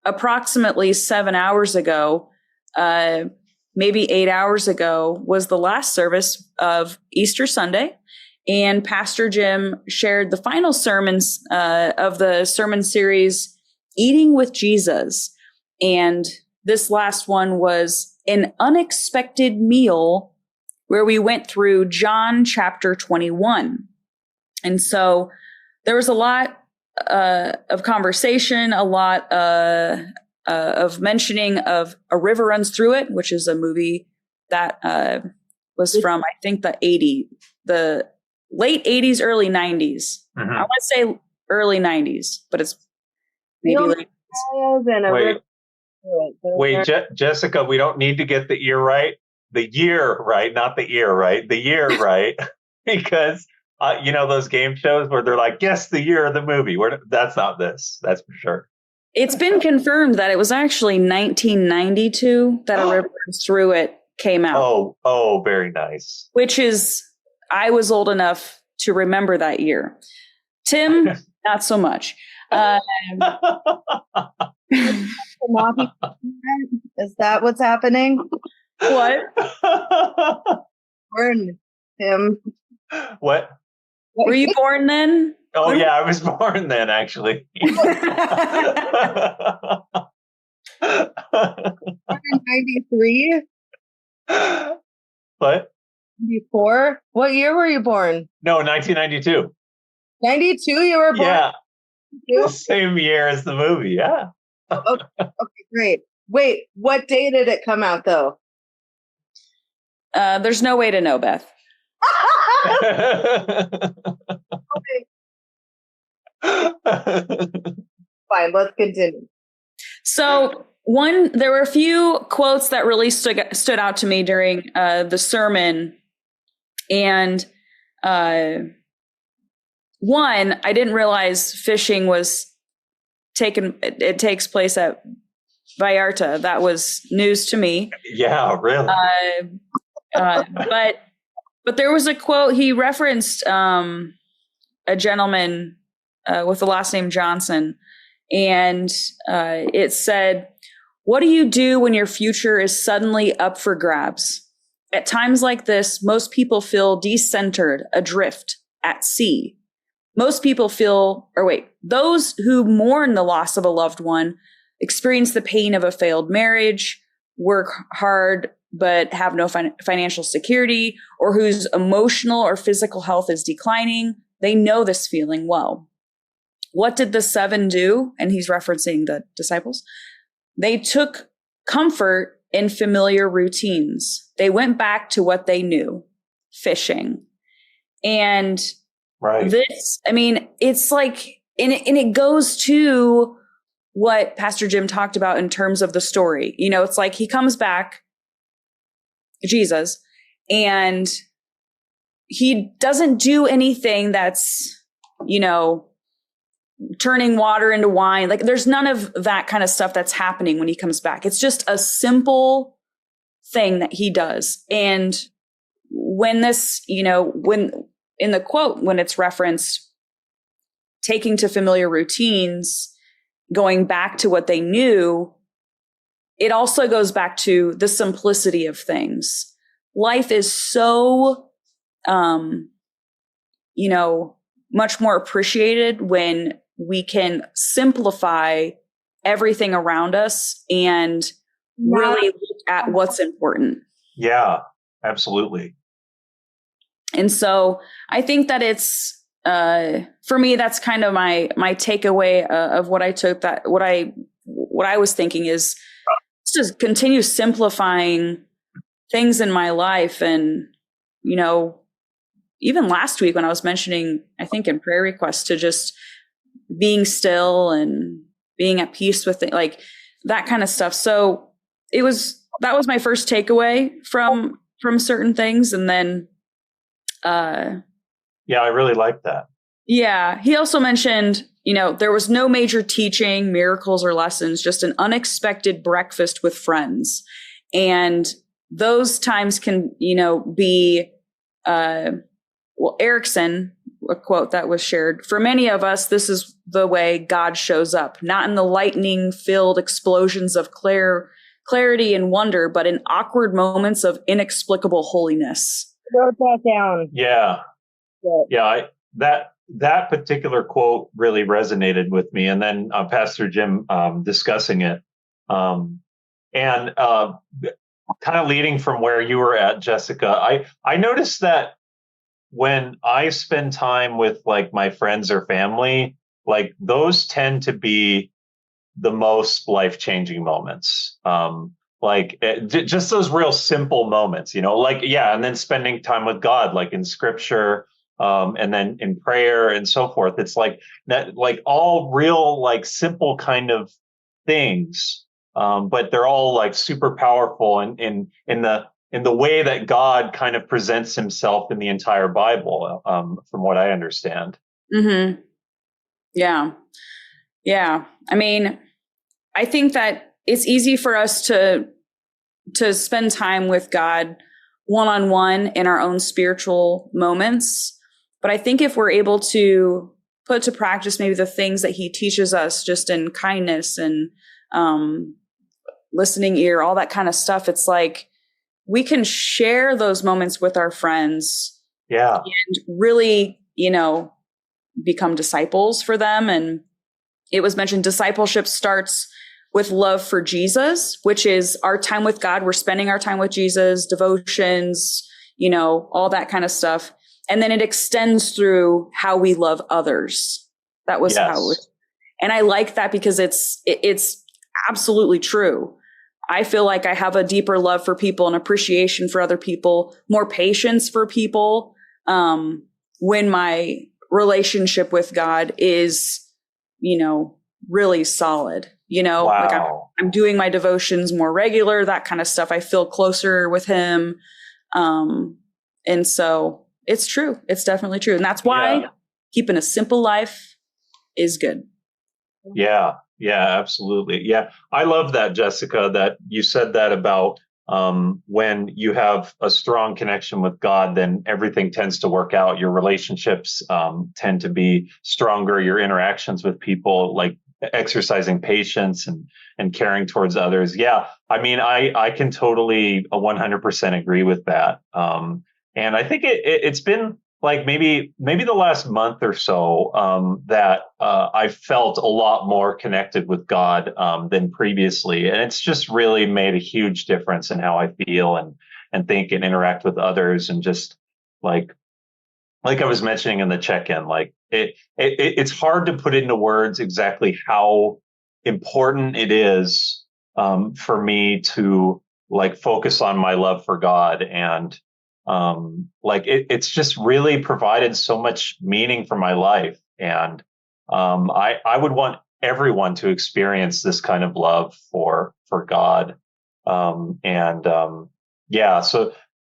approximately 7 hours ago, maybe 8 hours ago, was the last service of Easter Sunday. And Pastor Jim shared the final sermons of the sermon series, Eating with Jesus. And this last one was an unexpected meal, where we went through John chapter 21. And so there was a lot of conversation, a lot of mentioning of A River Runs Through It, which is a movie that was from, I think, the late 80s, early 90s. Mm-hmm. I want to say early 90s, but it's maybe late. Wait, Jessica, we don't need to get the year right, not the ear right, the year right, because those game shows where they're like, guess the year of the movie. That's not this. That's for sure. It's been confirmed that it was actually 1992 that A River Runs Through It came out. Oh, very nice. Which is, I was old enough to remember that year. Tim, not so much. Is that what's happening? What? Born, Tim. What? Were you born then? Oh, yeah, I was born then, actually. 93? What? 94? What year were you born? No, 1992. 92 you were born? Yeah. The same year as the movie, yeah. Okay, great. Wait, what day did it come out, though? There's no way to know, Beth. Okay. Fine, let's continue. So there were a few quotes that really stood out to me during the sermon. And one, I didn't realize fishing was it takes place at Vallarta. That was news to me. Yeah, really. But there was a quote, he referenced a gentleman with the last name Johnson. And it said, "What do you do when your future is suddenly up for grabs? At times like this, most people feel decentered, adrift, at sea. Those who mourn the loss of a loved one experience the pain of a failed marriage, work hard but have no financial security, or whose emotional or physical health is declining. They know this feeling well. What did the 7 do?" And he's referencing the disciples. "They took comfort in familiar routines. They went back to what they knew, fishing." And right. It's like, and it goes to what Pastor Jim talked about in terms of the story. It's like he comes back, Jesus, and he doesn't do anything that's, turning water into wine. Like, there's none of that kind of stuff that's happening when he comes back. It's just a simple thing that he does. And when this, when in the quote, when it's referenced taking to familiar routines, going back to what they knew, it also goes back to the simplicity of things. Life is so, much more appreciated when we can simplify everything around us and really look at what's important. Yeah, absolutely. And so I think that it's, for me, that's kind of my takeaway of what I took, that what I was thinking is just to continue simplifying things in my life. And, even last week when I was mentioning, I think in prayer requests, to just being still and being at peace with it, like that kind of stuff. So that was my first takeaway from certain things. And then, yeah, I really like that. Yeah. He also mentioned, there was no major teaching, miracles, or lessons, just an unexpected breakfast with friends. And those times can, be, Erickson, a quote that was shared, for many of us, this is the way God shows up, not in the lightning-filled explosions of clarity and wonder, but in awkward moments of inexplicable holiness. Wrote that down. Yeah. That particular quote really resonated with me. And then Pastor Jim discussing it. And kind of leading from where you were at, Jessica, I noticed that when I spend time with like my friends or family, like those tend to be the most life-changing moments. Just those real simple moments, and then spending time with God, like in scripture, and then in prayer and so forth. It's like that, like all real, like simple kind of things. But they're all like super powerful in the way that God kind of presents himself in the entire Bible, from what I understand. Mm-hmm. Yeah. Yeah. I mean, I think that it's easy for us to spend time with God one-on-one in our own spiritual moments. But I think if we're able to put to practice maybe the things that he teaches us just in kindness and listening ear, all that kind of stuff, it's like we can share those moments with our friends. Yeah. And really, become disciples for them. And it was mentioned discipleship starts with love for Jesus, which is our time with God. We're spending our time with Jesus, devotions, all that kind of stuff. And then it extends through how we love others. That was how it was. And I like that because it's absolutely true. I feel like I have a deeper love for people and appreciation for other people, more patience for people, when my relationship with God is, really solid. Wow. Like I'm doing my devotions more regular, that kind of stuff. I feel closer with him. And so it's true. It's definitely true. And that's why keeping a simple life is good. Yeah. Yeah, absolutely. Yeah. I love that, Jessica, that you said that about when you have a strong connection with God, then everything tends to work out. Your relationships tend to be stronger. Your interactions with people, like exercising patience and caring towards others. Yeah. I mean, I can totally 100% agree with that. And I think it's been like maybe the last month or so that I felt a lot more connected with God than previously. And it's just really made a huge difference in how I feel and think and interact with others. And just like I was mentioning in the check-in, like it's hard to put into words exactly how important it is for me to like focus on my love for God. And it's just really provided so much meaning for my life. And I would want everyone to experience this kind of love for God. So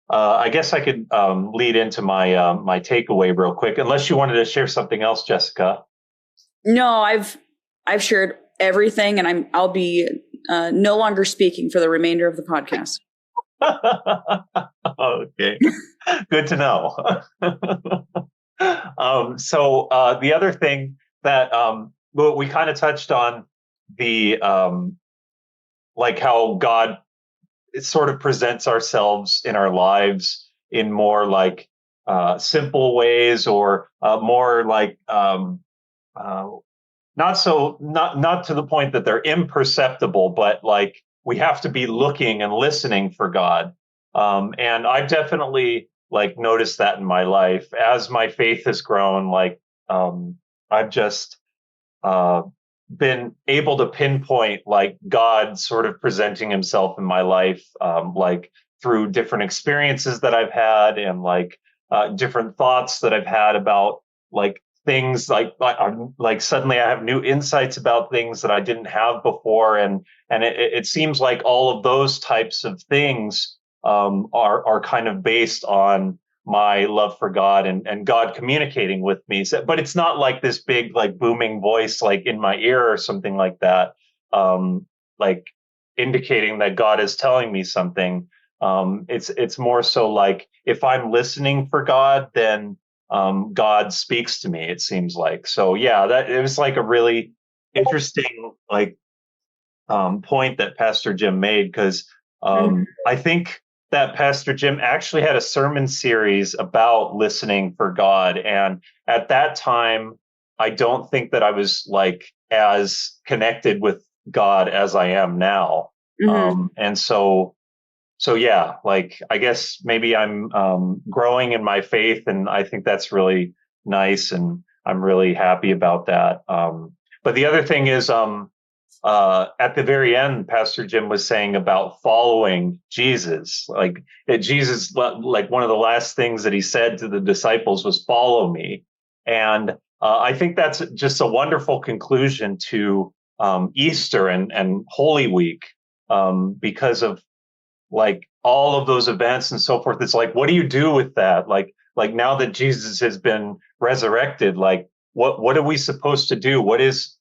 I guess I could lead into my my takeaway real quick, unless you wanted to share something else, Jessica. No, I've shared everything, and I'll be no longer speaking for the remainder of the podcast. Okay, good to know. The other thing that well, we kind of touched on the like how God sort of presents ourselves in our lives in more like simple ways, or more like not to the point that they're imperceptible, but like we have to be looking and listening for God. And I've definitely like noticed that in my life as my faith has grown. Like I've just been able to pinpoint like God sort of presenting himself in my life, like through different experiences that I've had, and like different thoughts that I've had about like things, like suddenly I have new insights about things that I didn't have before. And it seems like all of those types of things are kind of based on my love for God and God communicating with me. So, but it's not like this big, like booming voice, like in my ear or something like that, like indicating that God is telling me something. It's more so like if I'm listening for God, then God speaks to me, it seems like. So yeah, that it was like a really interesting like point that Pastor Jim made, because I think that Pastor Jim actually had a sermon series about listening for God. And at that time, I don't think that I was like as connected with God as I am now. And so yeah, like I guess maybe I'm growing in my faith, and I think that's really nice, and I'm really happy about that. But the other thing is, at the very end, Pastor Jim was saying about following Jesus, like that Jesus, like one of the last things that he said to the disciples was "Follow me," and I think that's just a wonderful conclusion to Easter and Holy Week, because of like all of those events and so forth. It's like, what do you do with that? Like now that Jesus has been resurrected, like what are we supposed to do? What is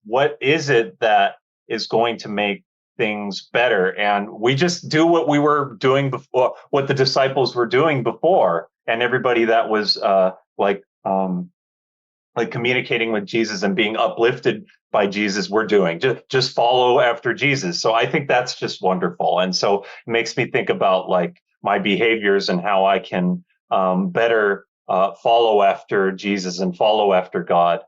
it that is going to make things better? And we just do what we were doing before, what the disciples were doing before, and everybody that was like communicating with Jesus and being uplifted by Jesus, we're doing. Just follow after Jesus. So I think that's just wonderful. And so it makes me think about like my behaviors and how I can better follow after Jesus and follow after God.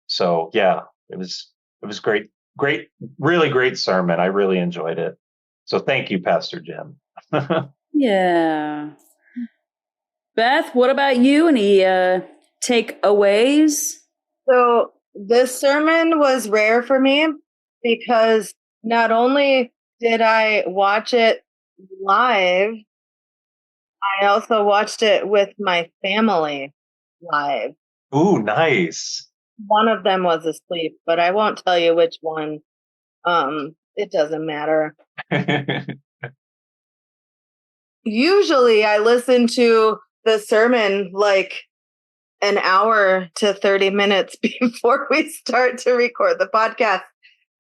So yeah, it was great, really great sermon. I really enjoyed it. So thank you, Pastor Jim. Yeah. Beth, what about you? Any takeaways? So this sermon was rare for me because not only did I watch it live, I also watched it with my family live. Ooh, nice. One of them was asleep, but I won't tell you which one. It doesn't matter. Usually I listen to the sermon like an hour to 30 minutes before we start to record the podcast.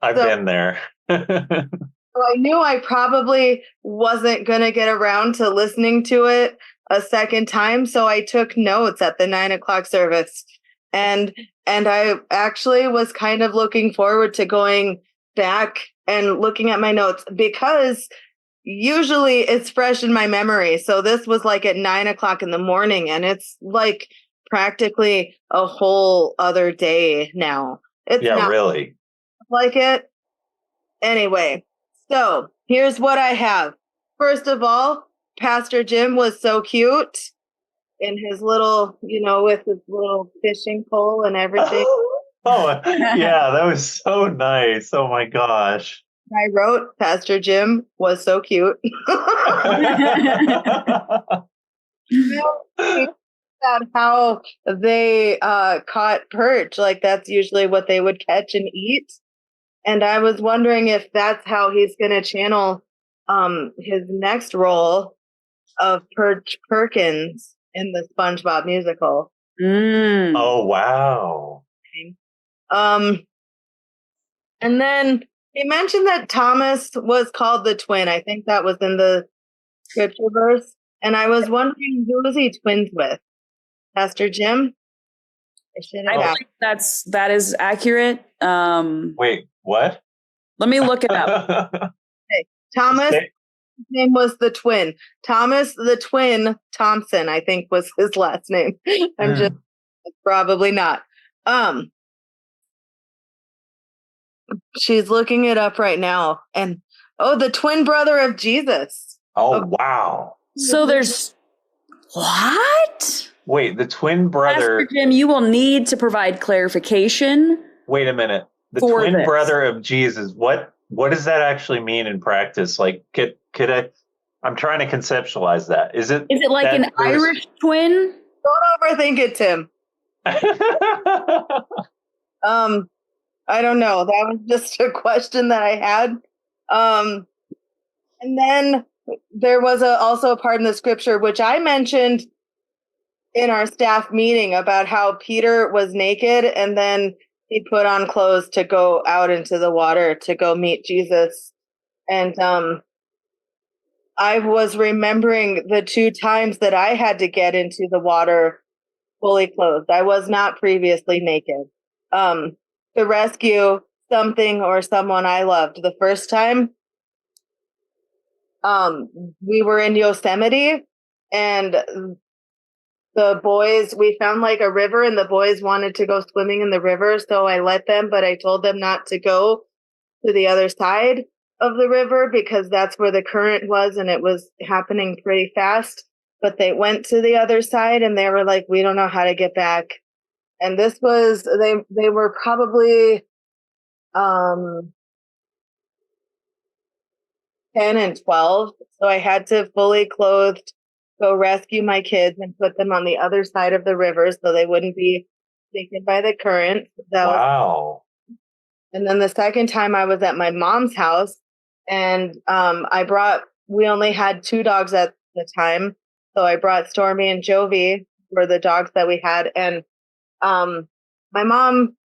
I've been there. So I knew I probably wasn't going to get around to listening to it a second time. So I took notes at the 9:00 service. And I actually was kind of looking forward to going back and looking at my notes, because usually it's fresh in my memory. So this was like at 9:00 in the morning, and it's like practically a whole other day now. It's not really like it. Anyway, so here's what I have. First of all, Pastor Jim was so cute in his little, with his little fishing pole and everything. Oh, yeah, that was so nice. Oh my gosh. I wrote, Pastor Jim was so cute. About how they caught perch, like that's usually what they would catch and eat. And I was wondering if that's how he's going to channel his next role of Perch Perkins in the SpongeBob musical. Oh, wow. And then he mentioned that Thomas was called the twin. I think that was in the scripture verse. And I was wondering, who was he twins with? Pastor Jim? I should I have Oh. asked. believe that is accurate. Wait, what? Let me look it up. Thomas, Okay. his name was the twin. Thomas the twin Thompson, I think was his last name. I'm just probably not. She's looking it up right now. And the twin brother of Jesus. Oh, wow. So there's what? Wait, the twin brother. Pastor Jim, you will need to provide clarification. Wait a minute. The For twin this. brother of Jesus. What does that actually mean in practice? Like, could I? I'm trying to conceptualize that. Is it like that an there's- Irish twin? Don't overthink it, Tim. I don't know. That was just a question that I had. And then there was also a part in the scripture which I mentioned in our staff meeting about how Peter was naked and then he put on clothes to go out into the water to go meet Jesus. And I was remembering the 2 times that I had to get into the water fully clothed. I was not previously naked. To rescue something or someone I loved. The first time, we were in Yosemite and the boys, we found like a river and the boys wanted to go swimming in the river. So I let them, but I told them not to go to the other side of the river because that's where the current was and it was happening pretty fast. But they went to the other side and they were like, we don't know how to get back. And this was, they were probably 10 and 12. So I had to fully clothed go rescue my kids and put them on the other side of the river so they wouldn't be taken by the current. Wow. And then the second time I was at my mom's house and we only had 2 dogs at the time. So I brought Stormy and Jovi were the dogs that we had. And my mom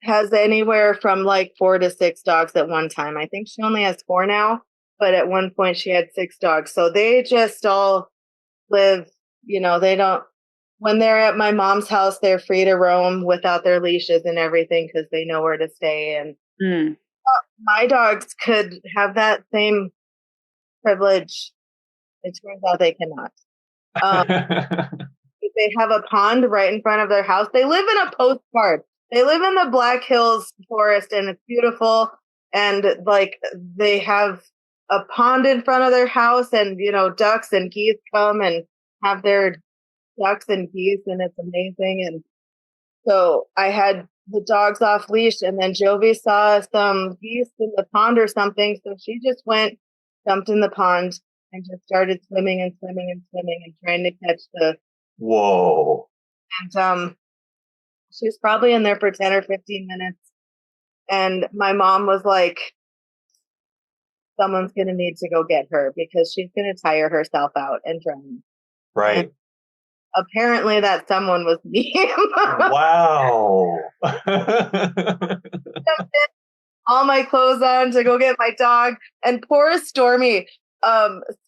has anywhere from like 4 to 6 dogs at one time. I think she only has 4 now, but at one point she had 6 dogs. So they just all live, they don't, when they're at my mom's house, they're free to roam without their leashes and everything because they know where to stay. And my dogs could have that same privilege. It turns out they cannot. They have a pond right in front of their house. They live in a postcard. They live in the Black Hills forest and it's beautiful. And like they have a pond in front of their house and, ducks and geese come and have their ducks and geese and it's amazing. And so I had the dogs off leash and then Jovi saw some geese in the pond or something. So she just jumped in the pond and just started swimming and swimming and swimming and trying to catch the. Whoa. And she was probably in there for 10 or 15 minutes. And my mom was like, someone's going to need to go get her because she's going to tire herself out and drown. Right. And apparently that someone was me. Wow. All my clothes on to go get my dog. And poor Stormy.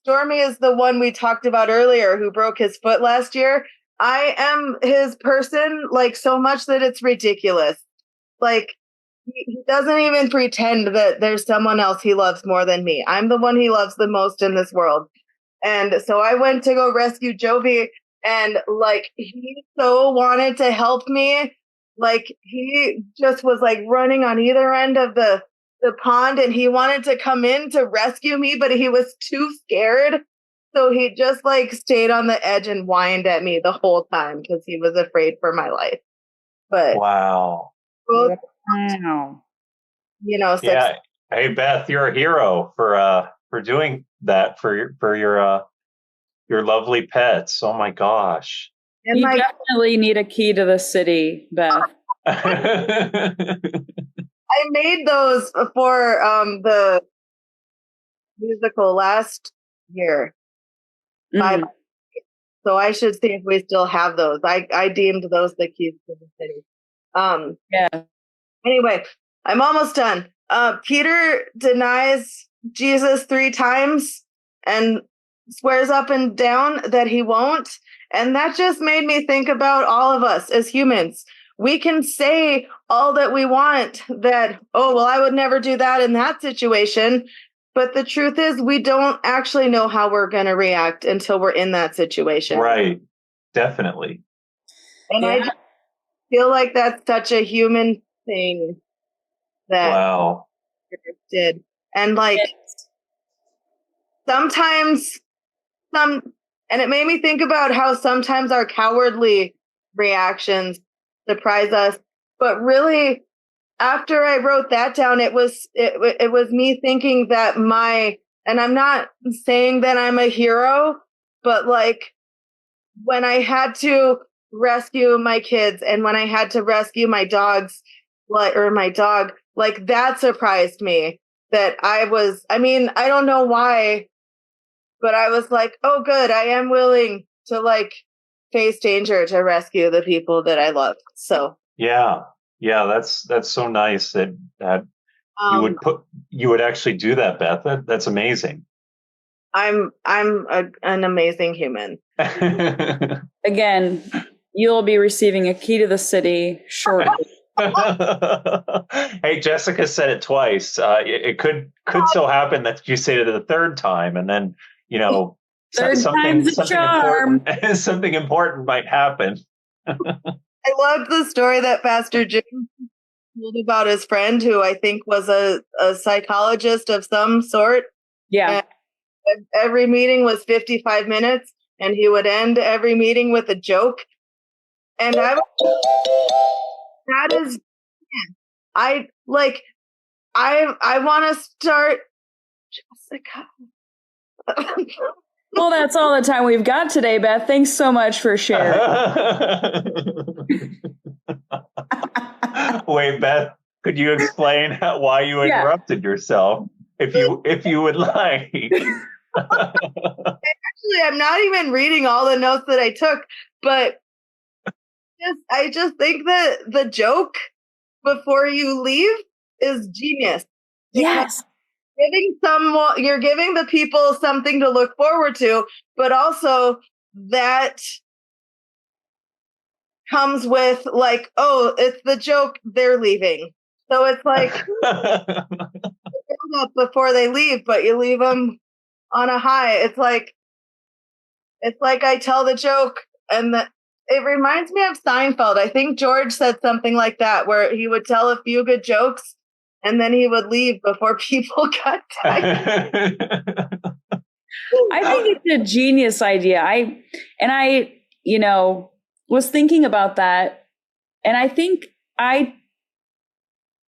Stormy is the one we talked about earlier who broke his foot last year. I am his person like so much that it's ridiculous. Like he doesn't even pretend that there's someone else he loves more than me. I'm the one he loves the most in this world. And so I went to go rescue Jovi and like he so wanted to help me. Like he just was like running on either end of the pond and he wanted to come in to rescue me, but he was too scared. So he just like stayed on the edge and whined at me the whole time because he was afraid for my life. But wow. both, Wow. Yeah. Hey Beth, you're a hero for doing that for your lovely pets. Oh my gosh. and You my definitely need a key to the city, Beth. I made those for the musical last year. Mm. So I should see if we still have those. I deemed those the keys to the city. Yeah. Anyway, I'm almost done. Peter denies Jesus 3 times, and swears up and down that he won't. And that just made me think about all of us as humans. We can say all that we want, that, oh, well, I would never do that in that situation. But the truth is, we don't actually know how we're going to react until we're in that situation. Right. Definitely. And I just feel like that's such a human thing that Wow. did. And like sometimes and it made me think about how sometimes our cowardly reactions surprise us. But really, after I wrote that down, it was me thinking that and I'm not saying that I'm a hero, but like when I had to rescue my kids and when I had to rescue my dogs, or my dog, like that surprised me that I don't know why, but I was like, oh, good. I am willing to like face danger to rescue the people that I love. So Yeah. That's so nice that you would actually do that, Beth. That's amazing. I'm an amazing human. Again, you'll be receiving a key to the city shortly. Hey, Jessica said it twice. It could so happen that you say it a third time, and then Third time's a charm. Something important might happen. I loved the story that Pastor Jim told about his friend, who I think was a psychologist of some sort. Yeah. And every meeting was 55 minutes, and he would end every meeting with a joke. And that is, I want to start, Jessica. Well, that's all the time we've got today, Beth. Thanks so much for sharing. Wait, Beth, could you explain why you interrupted yourself, if you would like? Actually, I'm not even reading all the notes that I took, but I just think that the joke before you leave is genius. Yes. You're giving the people something to look forward to, but also that comes with like, oh, it's the joke, they're leaving. So it's like up before they leave, but you leave them on a high. It's like I tell the joke, and it reminds me of Seinfeld. I think George said something like that, where he would tell a few good jokes and then he would leave before people got tired. I think it's a genius idea. I was thinking about that, and I think I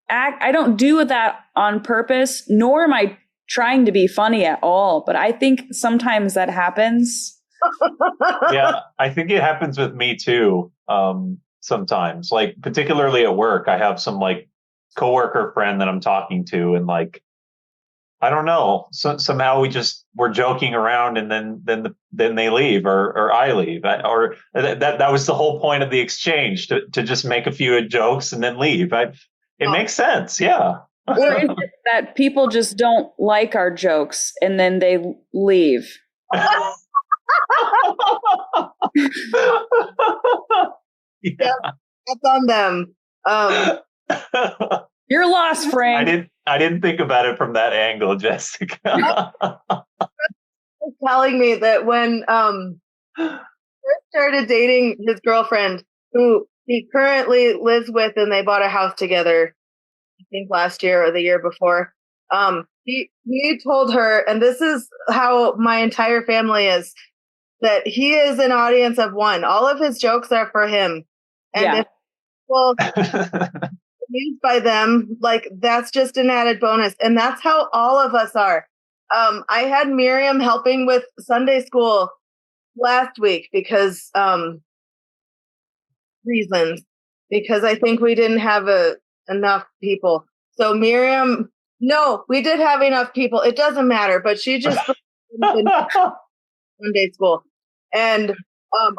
don't do that on purpose, nor am I trying to be funny at all. But I think sometimes that happens. Yeah, I think it happens with me too. Sometimes, like particularly at work, I have some like coworker friend that I'm talking to, and like, I don't know, somehow we're joking around, and then they leave, or I leave, or that was the whole point of the exchange, to just make a few jokes and then leave. It makes sense, yeah. Or is it that people just don't like our jokes and then they leave? Yeah, that's on them. You're lost, Frank. I didn't think about it from that angle, Jessica. Telling me that when first started dating his girlfriend, who he currently lives with, and they bought a house together, I think last year or the year before. He told her, and this is how my entire family is, that he is an audience of one. All of his jokes are for him, and if people used by them, like that's just an added bonus. And that's how all of us are. I had Miriam helping with Sunday school last week because reasons, because I think we didn't have enough people. So Miriam, no, we did have enough people. It doesn't matter, but she just Sunday school. And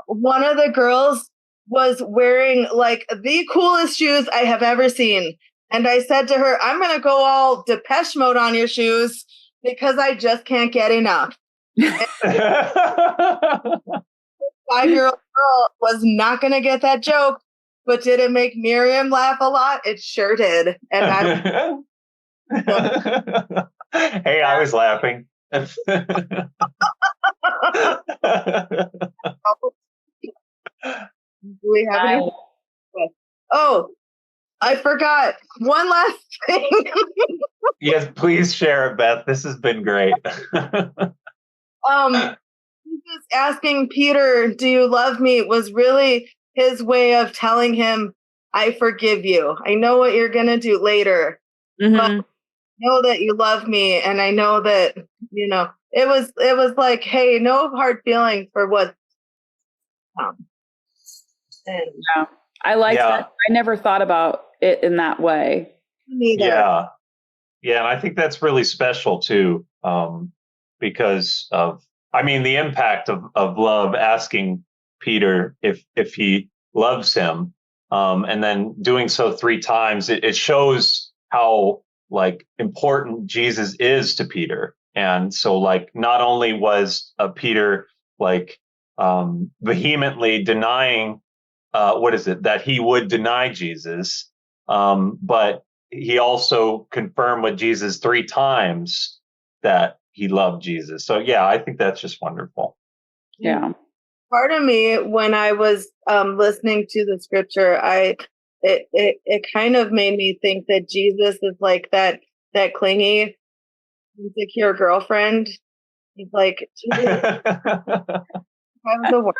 one of the girls was wearing like the coolest shoes I have ever seen. And I said to her, I'm going to go all Depeche Mode on your shoes because I just can't get enough. 5-year-old girl was not going to get that joke, but did it make Miriam laugh a lot? It sure did. And Hey, I was laughing. do we have any? Oh, I forgot one last thing. Yes, please share it, Beth. This has been great. Jesus asking Peter, "Do you love me?" was really his way of telling him, "I forgive you. I know what you're gonna do later, but I know that you love me, and I know that it was like, hey, no hard feelings for what." And Yeah. I like that. I never thought about it in that way. neither. Yeah, and I think that's really special too, because of, I mean, the impact of love, asking Peter if he loves him, and then doing so 3 times. It shows how like important Jesus is to Peter. And so like not only was Peter like vehemently denying that he would deny Jesus, but he also confirmed with Jesus 3 times that he loved Jesus. So yeah, I think that's just wonderful. Yeah. Part of me, when I was listening to the scripture, it kind of made me think that Jesus is like that clingy, insecure girlfriend. He's like, Jesus, have the word.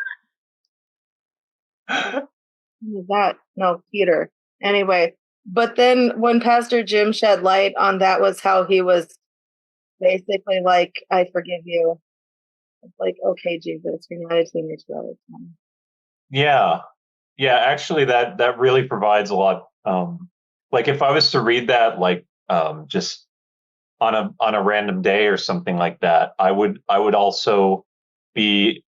That no, Peter. Anyway, but then when Pastor Jim shed light on that, was how he was basically like, "I forgive you." It's like, okay, Jesus, you're not a teenage girl. Yeah. Actually, that really provides a lot. Like if I was to read that, like just on a random day or something like that, I would also be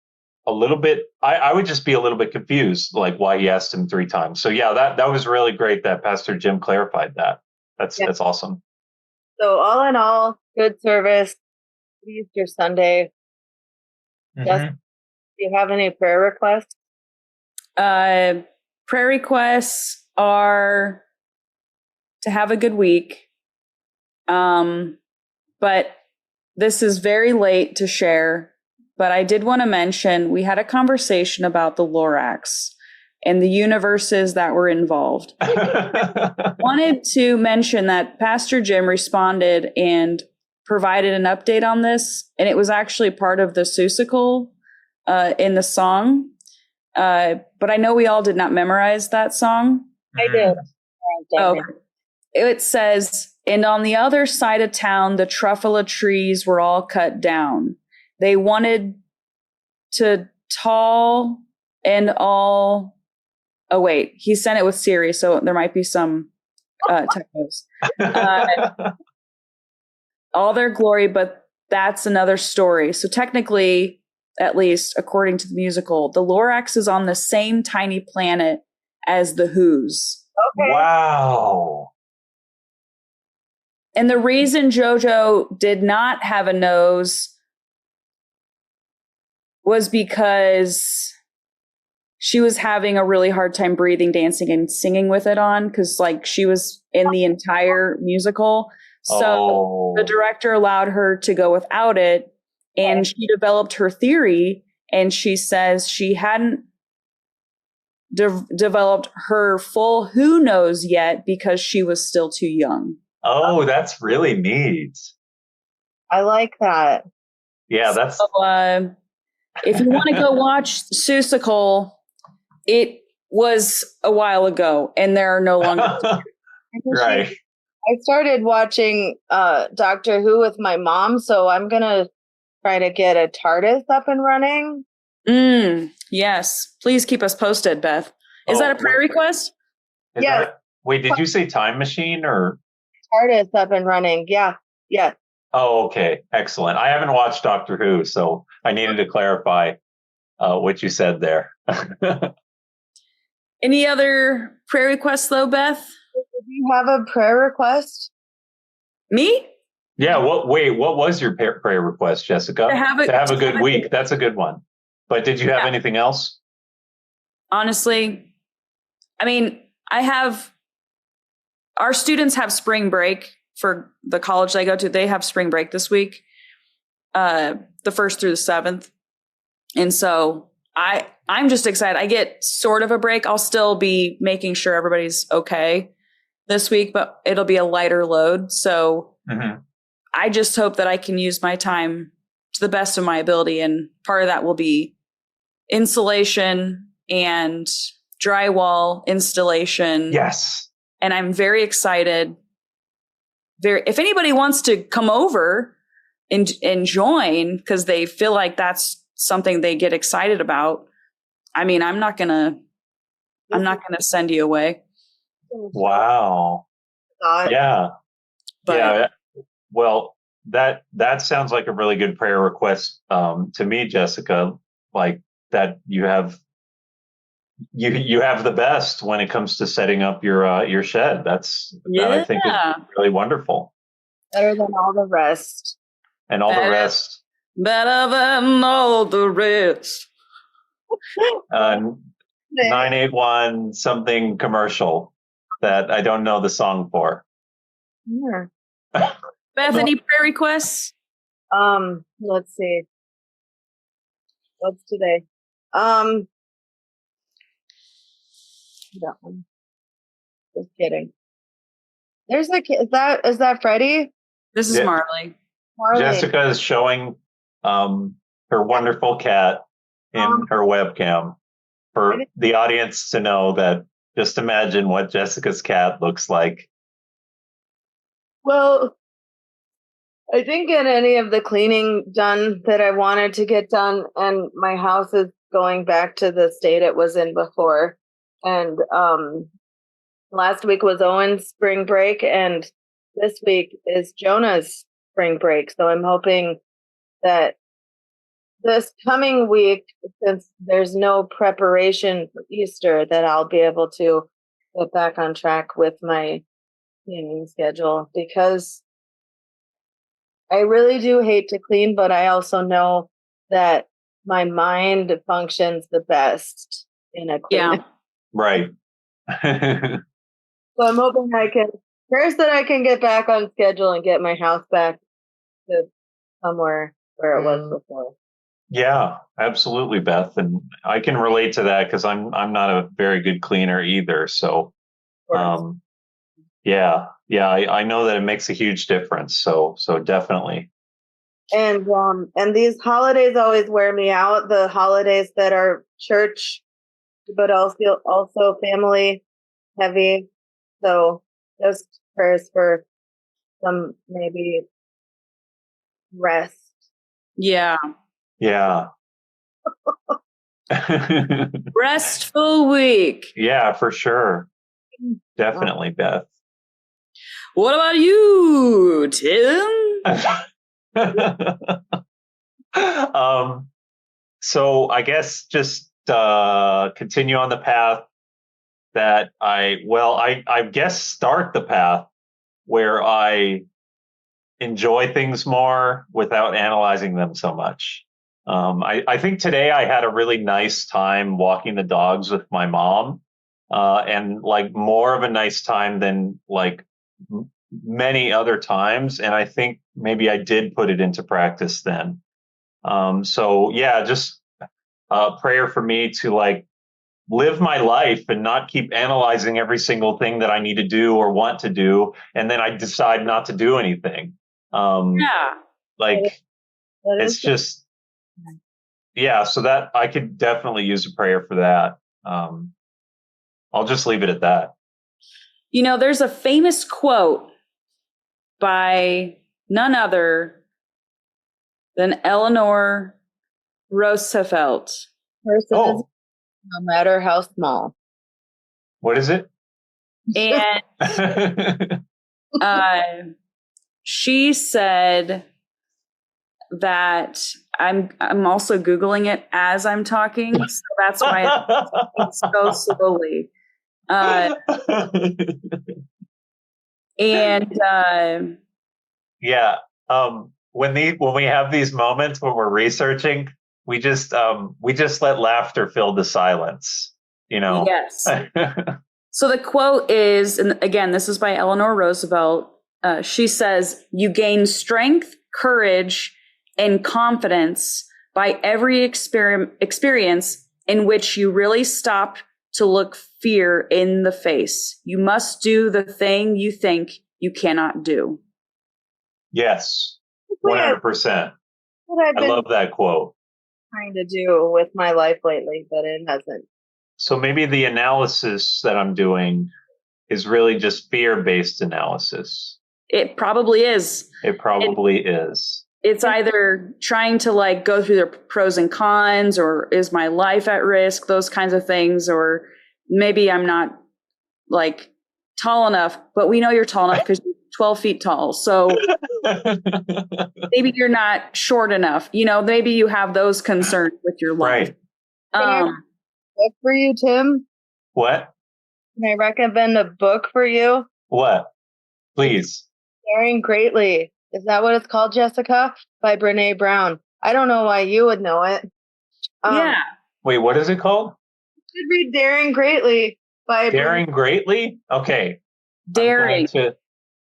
a little bit. I would just be a little bit confused, like why he asked him 3 times. So yeah, that was really great that Pastor Jim clarified that. That's awesome. So all in all, good service. Easter Sunday. Just, do you have any prayer requests? Prayer requests are to have a good week. But this is very late to share, but I did want to mention we had a conversation about the Lorax and the universes that were involved. Wanted to mention that Pastor Jim responded and provided an update on this, and it was actually part of the Seussical in the song. But I know we all did not memorize that song. I did. Oh, it says, "And on the other side of town, the truffula trees were all cut down. They wanted to tall and all." Oh, wait, he sent it with Siri, so there might be some typos. All their glory, but that's another story. So technically, at least according to the musical, the Lorax is on the same tiny planet as the Who's. Okay. Wow. And the reason JoJo did not have a nose was because she was having a really hard time breathing, dancing, and singing with it on, because like she was in the entire musical. So the director allowed her to go without it, and she developed her theory, and she says she hadn't developed her full who knows yet because she was still too young. Oh, that's really neat. I like that. Yeah, that's. So, if you want to go watch Seussical, it was a while ago, and there are no longer. Right. I started watching Doctor Who with my mom, so I'm gonna try to get a TARDIS up and running. Yes, please keep us posted, Beth. Is that a prayer request? Yes. Wait, did you say time machine or TARDIS up and running? Yeah. Oh, okay, excellent. I haven't watched Doctor Who, so I needed to clarify what you said there. Any other prayer requests, though, Beth? Do you have a prayer request? Me? Yeah. What was your prayer request, Jessica? To have a good week. That's a good one. But did you have anything else? Honestly, I mean, our students have spring break for the college I go to. They have spring break this week, the 1st through the 7th. And so I'm just excited. I get sort of a break. I'll still be making sure everybody's okay this week, but it'll be a lighter load. So I just hope that I can use my time to the best of my ability. And part of that will be insulation and drywall installation. Yes. And I'm very excited. If anybody wants to come over and join because they feel like that's something they get excited about, I mean, I'm not gonna send you away. Wow. Yeah. But yeah. Well, that sounds like a really good prayer request to me, Jessica. Like that you have the best when it comes to setting up your shed. That I think is really wonderful. Better than all the rest. And all the rest. Better than all the rest. 981 something commercial that I don't know the song for. Yeah. Beth, any prayer requests? Let's see. What's today? That one. Just kidding. There's a kid. Is that Freddie? This is Marley. Jessica is showing her wonderful cat in her webcam for the audience to know that. Just imagine what Jessica's cat looks like. Well, I didn't get any of the cleaning done that I wanted to get done, and my house is going back to the state it was in before. And last week was Owen's spring break, and this week is Jonah's spring break. So I'm hoping that this coming week, since there's no preparation for Easter, that I'll be able to get back on track with my cleaning schedule, because I really do hate to clean, but I also know that my mind functions the best in a clean. Yeah. Right. So I'm hoping I can get back on schedule and get my house back to somewhere where it was before. Yeah, absolutely, Beth. And I can relate to that because I'm not a very good cleaner either. So yeah, I know that it makes a huge difference. So definitely. And these holidays always wear me out. The holidays that are church, but also family heavy. So just prayers for some maybe rest. Yeah. Yeah. Restful week. Yeah, for sure. Definitely, Beth. What about you, Tim? So I guess just continue on the path that I guess start the path where I enjoy things more without analyzing them so much. I think today I had a really nice time walking the dogs with my mom, and like more of a nice time than like many other times. And I think maybe I did put it into practice then. So yeah, just prayer for me to like live my life and not keep analyzing every single thing that I need to do or want to do. And then I decide not to do anything. Like it's just, yeah, so that I could definitely use a prayer for that. I'll just leave it at that. You know, there's a famous quote by none other than Eleanor Roosevelt. No matter how small. What is it? And she said that I'm also Googling it as I'm talking, so that's why it's so slowly. And yeah, when we have these moments when we're researching, we just let laughter fill the silence. Yes. So the quote is, and again, this is by Eleanor Roosevelt. She says, "You gain strength, courage, and confidence by every experience in which you really stop to look fear in the face. You must do the thing you think you cannot do." Yes, 100%. What I've I been love that quote. trying to do with my life lately, but it hasn't. So maybe the analysis that I'm doing is really just fear-based analysis. It probably is. It probably is. It's either trying to like go through the pros and cons, or is my life at risk, those kinds of things, or maybe I'm not like tall enough, but we know you're tall enough because you're 12 feet tall. So maybe you're not short enough. Maybe you have those concerns with your life. Right. Book for you, Tim? What? Can I recommend a book for you? What? Please. Daring Greatly. Is that what it's called, Jessica? By Brene Brown. I don't know why you would know it. Yeah. Wait, what is it called? You should read Daring Greatly by Daring Greatly? Okay. Daring.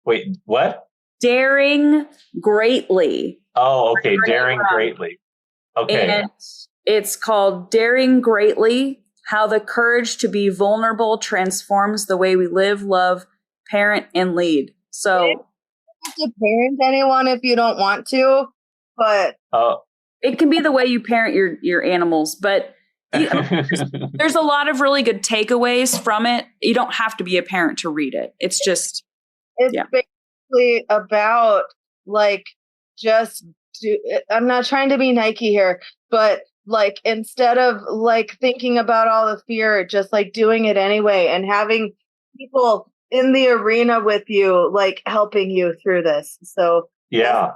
Wait, what? Daring Greatly. Oh, okay. Brene Daring Brown. Greatly. Okay. And it's called Daring Greatly: How the Courage to be Vulnerable Transforms the Way We Live, Love, Parent, and Lead. So you don't have to parent anyone if you don't want to, but it can be the way you parent your animals, but there's a lot of really good takeaways from it. You don't have to be a parent to read it. It's just basically about like I'm not trying to be Nike here, but like instead of like thinking about all the fear, just like doing it anyway and having people in the arena with you, like helping you through this. So yeah,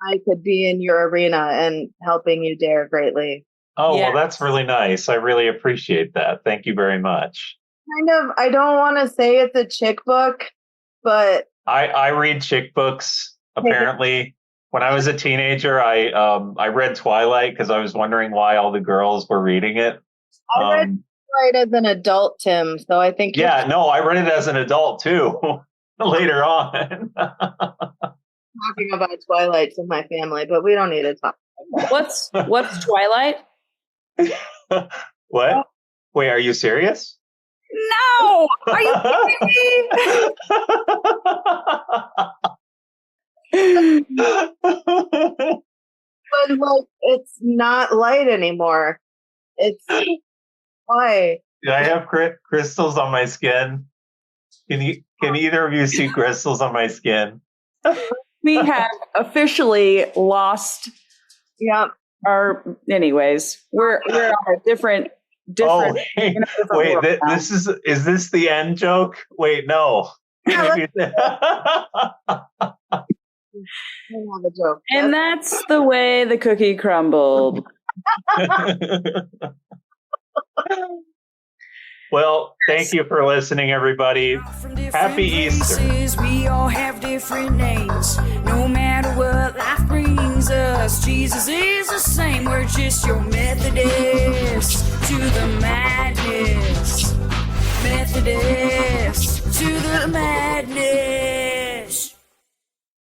I could be in your arena and helping you dare greatly. Oh, Yeah. well, that's really nice. I really appreciate that. Thank you very much. I don't want to say it's a chick book, but I read chick books, apparently. When I was a teenager, I read Twilight because I was wondering why all the girls were reading it. I read Twilight as an adult, Tim. So I think Yeah, no, I read it as an adult too. Later on. talking about Twilight to my family, but we don't need to talk about that. what's Twilight? What? Wait, are you serious? No, are you kidding me? But like, it's not light anymore. It's why? Do I have crystals on my skin? Can either of you see crystals on my skin? We have officially lost Yeah. our. Anyways, we're on a different. Oh, in a different wait, world now. this is this the end joke? Wait, no. Yeah, I have a joke. And that's the way the cookie crumbled. Well, thank you for listening, everybody. From different Happy Easter. places, we all have different names. No matter what life brings us, Jesus is the same. We're just your Methodist to the madness. Methodist to the madness.